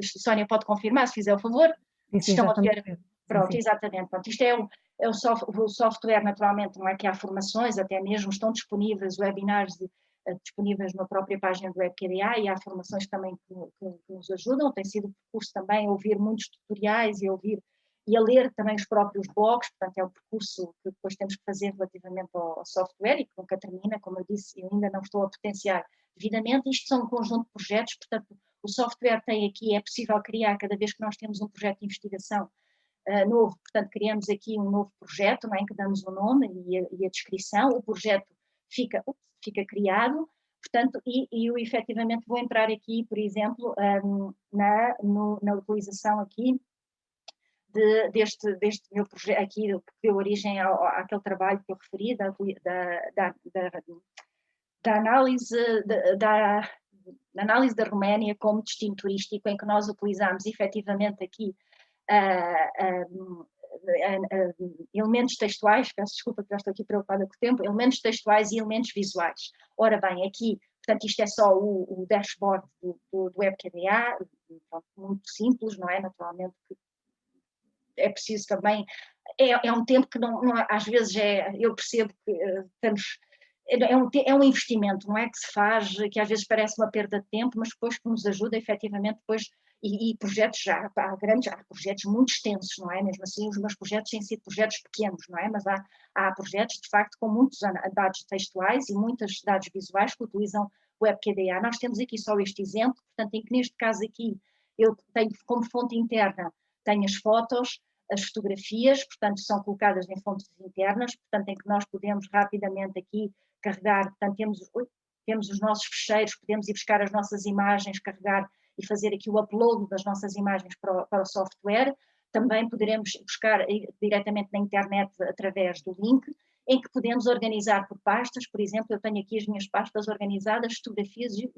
Sónia pode confirmar, se fizer o favor, sim, estão a ver, pronto, sim. Exatamente, pronto, isto é o software, naturalmente, não é que há formações, até mesmo estão disponíveis webinars disponíveis na própria página do WebQDA, e há formações também que nos ajudam. Tem sido um percurso também a ouvir muitos tutoriais e a ler também os próprios blogs, portanto é um percurso que depois temos que fazer relativamente ao software e que nunca termina, como eu disse, eu ainda não estou a potenciar devidamente. Isto são um conjunto de projetos, portanto o software tem aqui, é possível criar cada vez que nós temos um projeto de investigação novo, portanto criamos aqui um novo projeto, não é, em que damos o nome e a descrição, o projeto fica criado, portanto, e eu efetivamente vou entrar aqui, por exemplo, na utilização aqui deste meu projeto aqui, que deu origem àquele trabalho que eu referi, da análise da Roménia como destino turístico, em que nós utilizamos efetivamente aqui elementos textuais, peço desculpa que já estou aqui preocupada com o tempo, elementos textuais e elementos visuais. Ora bem, aqui, portanto, isto é só o dashboard do WebQDA, muito simples, não é? Naturalmente, é preciso também, é um tempo que às vezes eu percebo que estamos, é um investimento, não é, que se faz, que às vezes parece uma perda de tempo, mas depois que nos ajuda efetivamente depois, e projetos há projetos muito extensos, não é, mesmo assim os meus projetos têm sido projetos pequenos, não é, mas há projetos de facto com muitos dados textuais e muitos dados visuais que utilizam o WebQDA. Nós temos aqui só este exemplo, portanto, em que neste caso aqui eu tenho como fonte interna, tenho as fotos, as fotografias, portanto, são colocadas em fontes internas, portanto, em que nós podemos rapidamente aqui carregar, portanto, temos os nossos ficheiros, podemos ir buscar as nossas imagens, carregar e fazer aqui o upload das nossas imagens para o software. Também poderemos buscar diretamente na internet através do link, em que podemos organizar por pastas. Por exemplo, eu tenho aqui as minhas pastas organizadas, fotografias e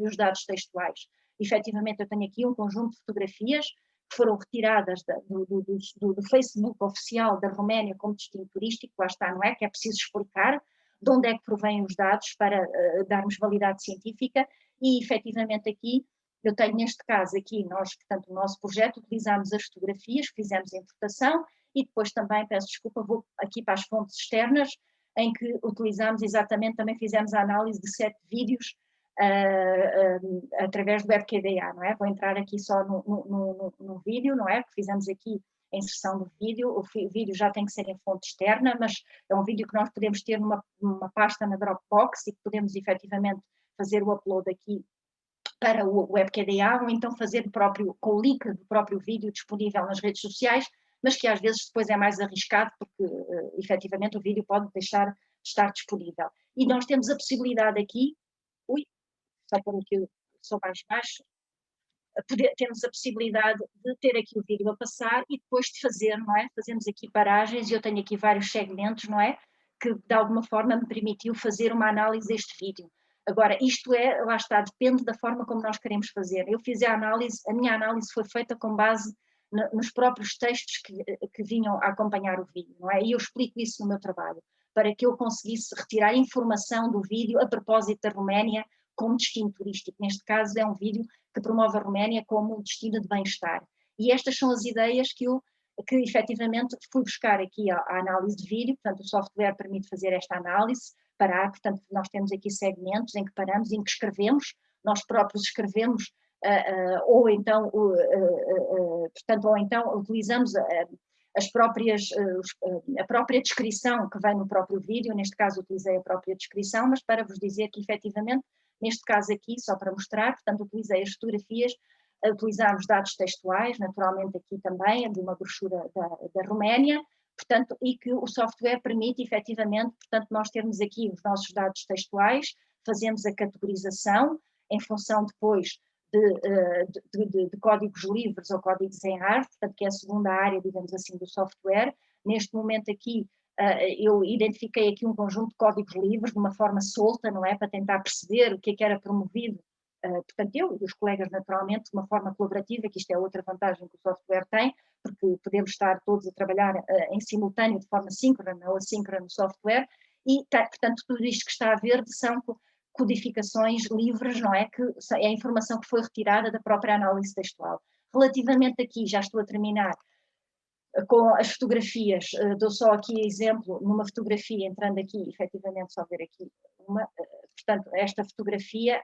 os dados textuais. Efetivamente, eu tenho aqui um conjunto de fotografias que foram retiradas do Facebook oficial da Roménia como destino turístico, lá está, não é? Que é preciso explicar de onde é que provêm os dados para darmos validade científica e, efetivamente, aqui, eu tenho neste caso aqui, portanto, o nosso projeto, utilizamos as fotografias, fizemos a importação e depois também, peço desculpa, vou aqui para as fontes externas, em que utilizamos exatamente, também fizemos a análise de 7 vídeos através do WebQDA, não é? Vou entrar aqui só no vídeo, não é? Que fizemos aqui a inserção do vídeo, o vídeo já tem que ser em fonte externa, mas é um vídeo que nós podemos ter numa pasta na Dropbox e que podemos efetivamente fazer o upload aqui para o WebQDA ou então fazer com o link do próprio vídeo disponível nas redes sociais, mas que às vezes depois é mais arriscado porque efetivamente o vídeo pode deixar de estar disponível. E nós temos a possibilidade aqui, só por aqui sou mais baixo, temos a possibilidade de ter aqui o vídeo a passar e depois de fazer, não é? Fazemos aqui paragens e eu tenho aqui vários segmentos, não é? Que de alguma forma me permitiu fazer uma análise deste vídeo. Agora, isto lá está, depende da forma como nós queremos fazer. Eu fiz a minha análise foi feita com base nos próprios textos que vinham a acompanhar o vídeo, não é? E eu explico isso no meu trabalho, para que eu conseguisse retirar informação do vídeo a propósito da Roménia como destino turístico. Neste caso é um vídeo que promove a Roménia como destino de bem-estar. E estas são as ideias que efetivamente fui buscar aqui à análise de vídeo, portanto o software permite fazer esta análise, parar, portanto nós temos aqui segmentos em que paramos, em que escrevemos, nós próprios escrevemos, ou então utilizamos a própria descrição que vem no próprio vídeo, neste caso utilizei a própria descrição, mas para vos dizer que efetivamente, neste caso aqui, só para mostrar, portanto utilizei as fotografias, utilizámos dados textuais, naturalmente aqui também, de uma brochura da Roménia, portanto, e que o software permite efetivamente, portanto, nós termos aqui os nossos dados textuais, fazemos a categorização em função depois de códigos livres ou códigos em arte, portanto, que é a segunda área, digamos assim, do software. Neste momento aqui, eu identifiquei aqui um conjunto de códigos livres de uma forma solta, não é? Para tentar perceber o que é que era promovido, portanto, eu e os colegas, naturalmente, de uma forma colaborativa, que isto é outra vantagem que o software tem, porque podemos estar todos a trabalhar em simultâneo, de forma síncrona ou assíncrona no software, e, portanto, tudo isto que está a ver são codificações livres, não é? Que é a informação que foi retirada da própria análise textual. Relativamente aqui, já estou a terminar, com as fotografias, dou só aqui exemplo, numa fotografia, entrando aqui, efetivamente, só ver aqui uma, portanto, esta fotografia,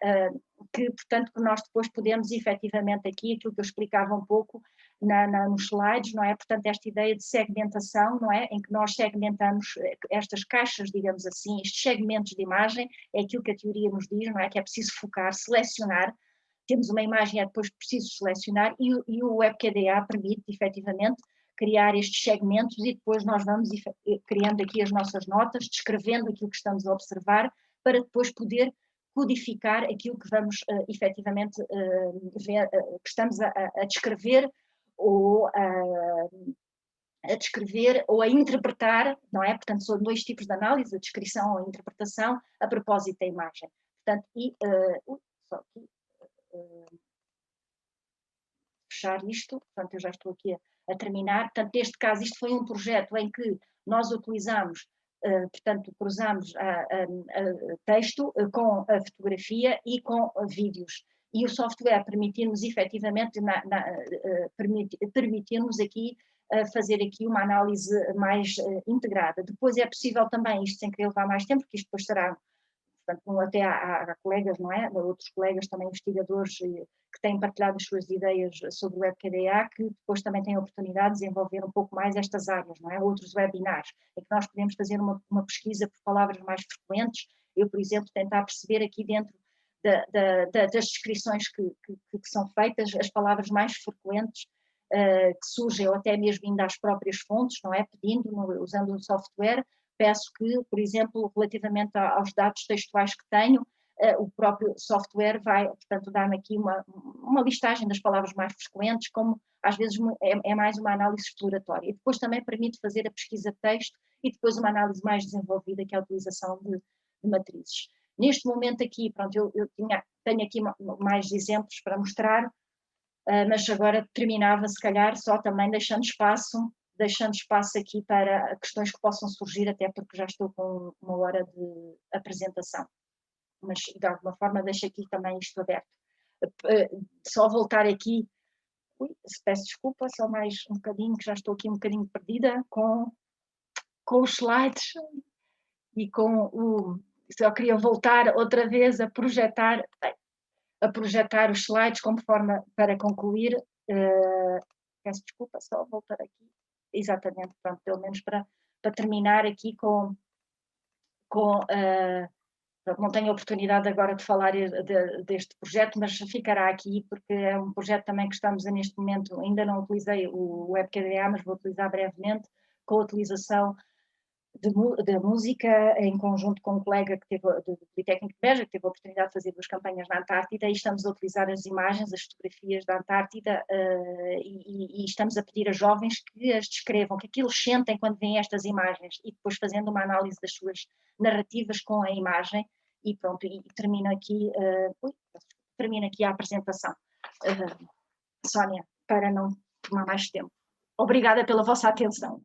que, portanto, que nós depois podemos, efetivamente, aqui, aquilo que eu explicava um pouco nos slides, não é? Portanto, esta ideia de segmentação, não é? Em que nós segmentamos estas caixas, digamos assim, estes segmentos de imagem, é aquilo que a teoria nos diz, não é? Que é preciso focar, selecionar, temos uma imagem, é depois preciso selecionar, e o WebQDA permite, efetivamente, criar estes segmentos e depois nós vamos criando aqui as nossas notas, descrevendo aquilo que estamos a observar, para depois poder codificar aquilo que vamos efetivamente ver, que estamos a descrever ou a descrever ou a interpretar, não é? Portanto, são dois tipos de análise, a descrição ou a interpretação, a propósito da imagem. Portanto, só aqui, fechar isto, portanto, eu já estou aqui a terminar. Portanto, neste caso, isto foi um projeto em que nós utilizamos, portanto, cruzamos texto com a fotografia e com vídeos. E o software permitiu-nos, efetivamente, permitiu-nos aqui fazer aqui uma análise mais integrada. Depois é possível também, isto sem querer levar mais tempo, porque isto depois será, portanto, até há colegas, não é? Outros colegas também investigadores que têm partilhado as suas ideias sobre o WebKDA, que depois também têm a oportunidade de desenvolver um pouco mais estas áreas, não é? Outros webinars, em que nós podemos fazer uma pesquisa por palavras mais frequentes. Eu, por exemplo, tentar perceber aqui dentro das descrições que são feitas, as palavras mais frequentes que surgem, ou até mesmo indo às próprias fontes, não é? Pedindo, usando o software, peço que, por exemplo, relativamente aos dados textuais que tenho, o próprio software vai, portanto, dar-me aqui uma listagem das palavras mais frequentes, como às vezes é mais uma análise exploratória. E depois também permite fazer a pesquisa de texto e depois uma análise mais desenvolvida, que é a utilização de matrizes. Neste momento aqui, pronto, eu tenho aqui mais exemplos para mostrar, mas agora terminava se calhar só também deixando espaço aqui para questões que possam surgir, até porque já estou com uma hora de apresentação. Mas de alguma forma deixo aqui também isto aberto. Só voltar aqui, peço desculpa, só mais um bocadinho, que já estou aqui um bocadinho perdida com os slides e com o... Só queria voltar outra vez a projetar os slides como forma para concluir. Peço desculpa, só voltar aqui. Exatamente, pronto, pelo menos para terminar aqui com não tenho a oportunidade agora de falar deste projeto, mas ficará aqui porque é um projeto também que estamos neste momento, ainda não utilizei o WebKDA, mas vou utilizar brevemente, com a utilização de música em conjunto com um colega que teve, do Politécnico de Beja, que teve a oportunidade de fazer 2 campanhas na Antártida, e estamos a utilizar as imagens, as fotografias da Antártida, e estamos a pedir a jovens que as descrevam, que aquilo sentem quando veem estas imagens, e depois fazendo uma análise das suas narrativas com a imagem, e pronto, e termino aqui a apresentação. Sónia, para não tomar mais tempo. Obrigada pela vossa atenção.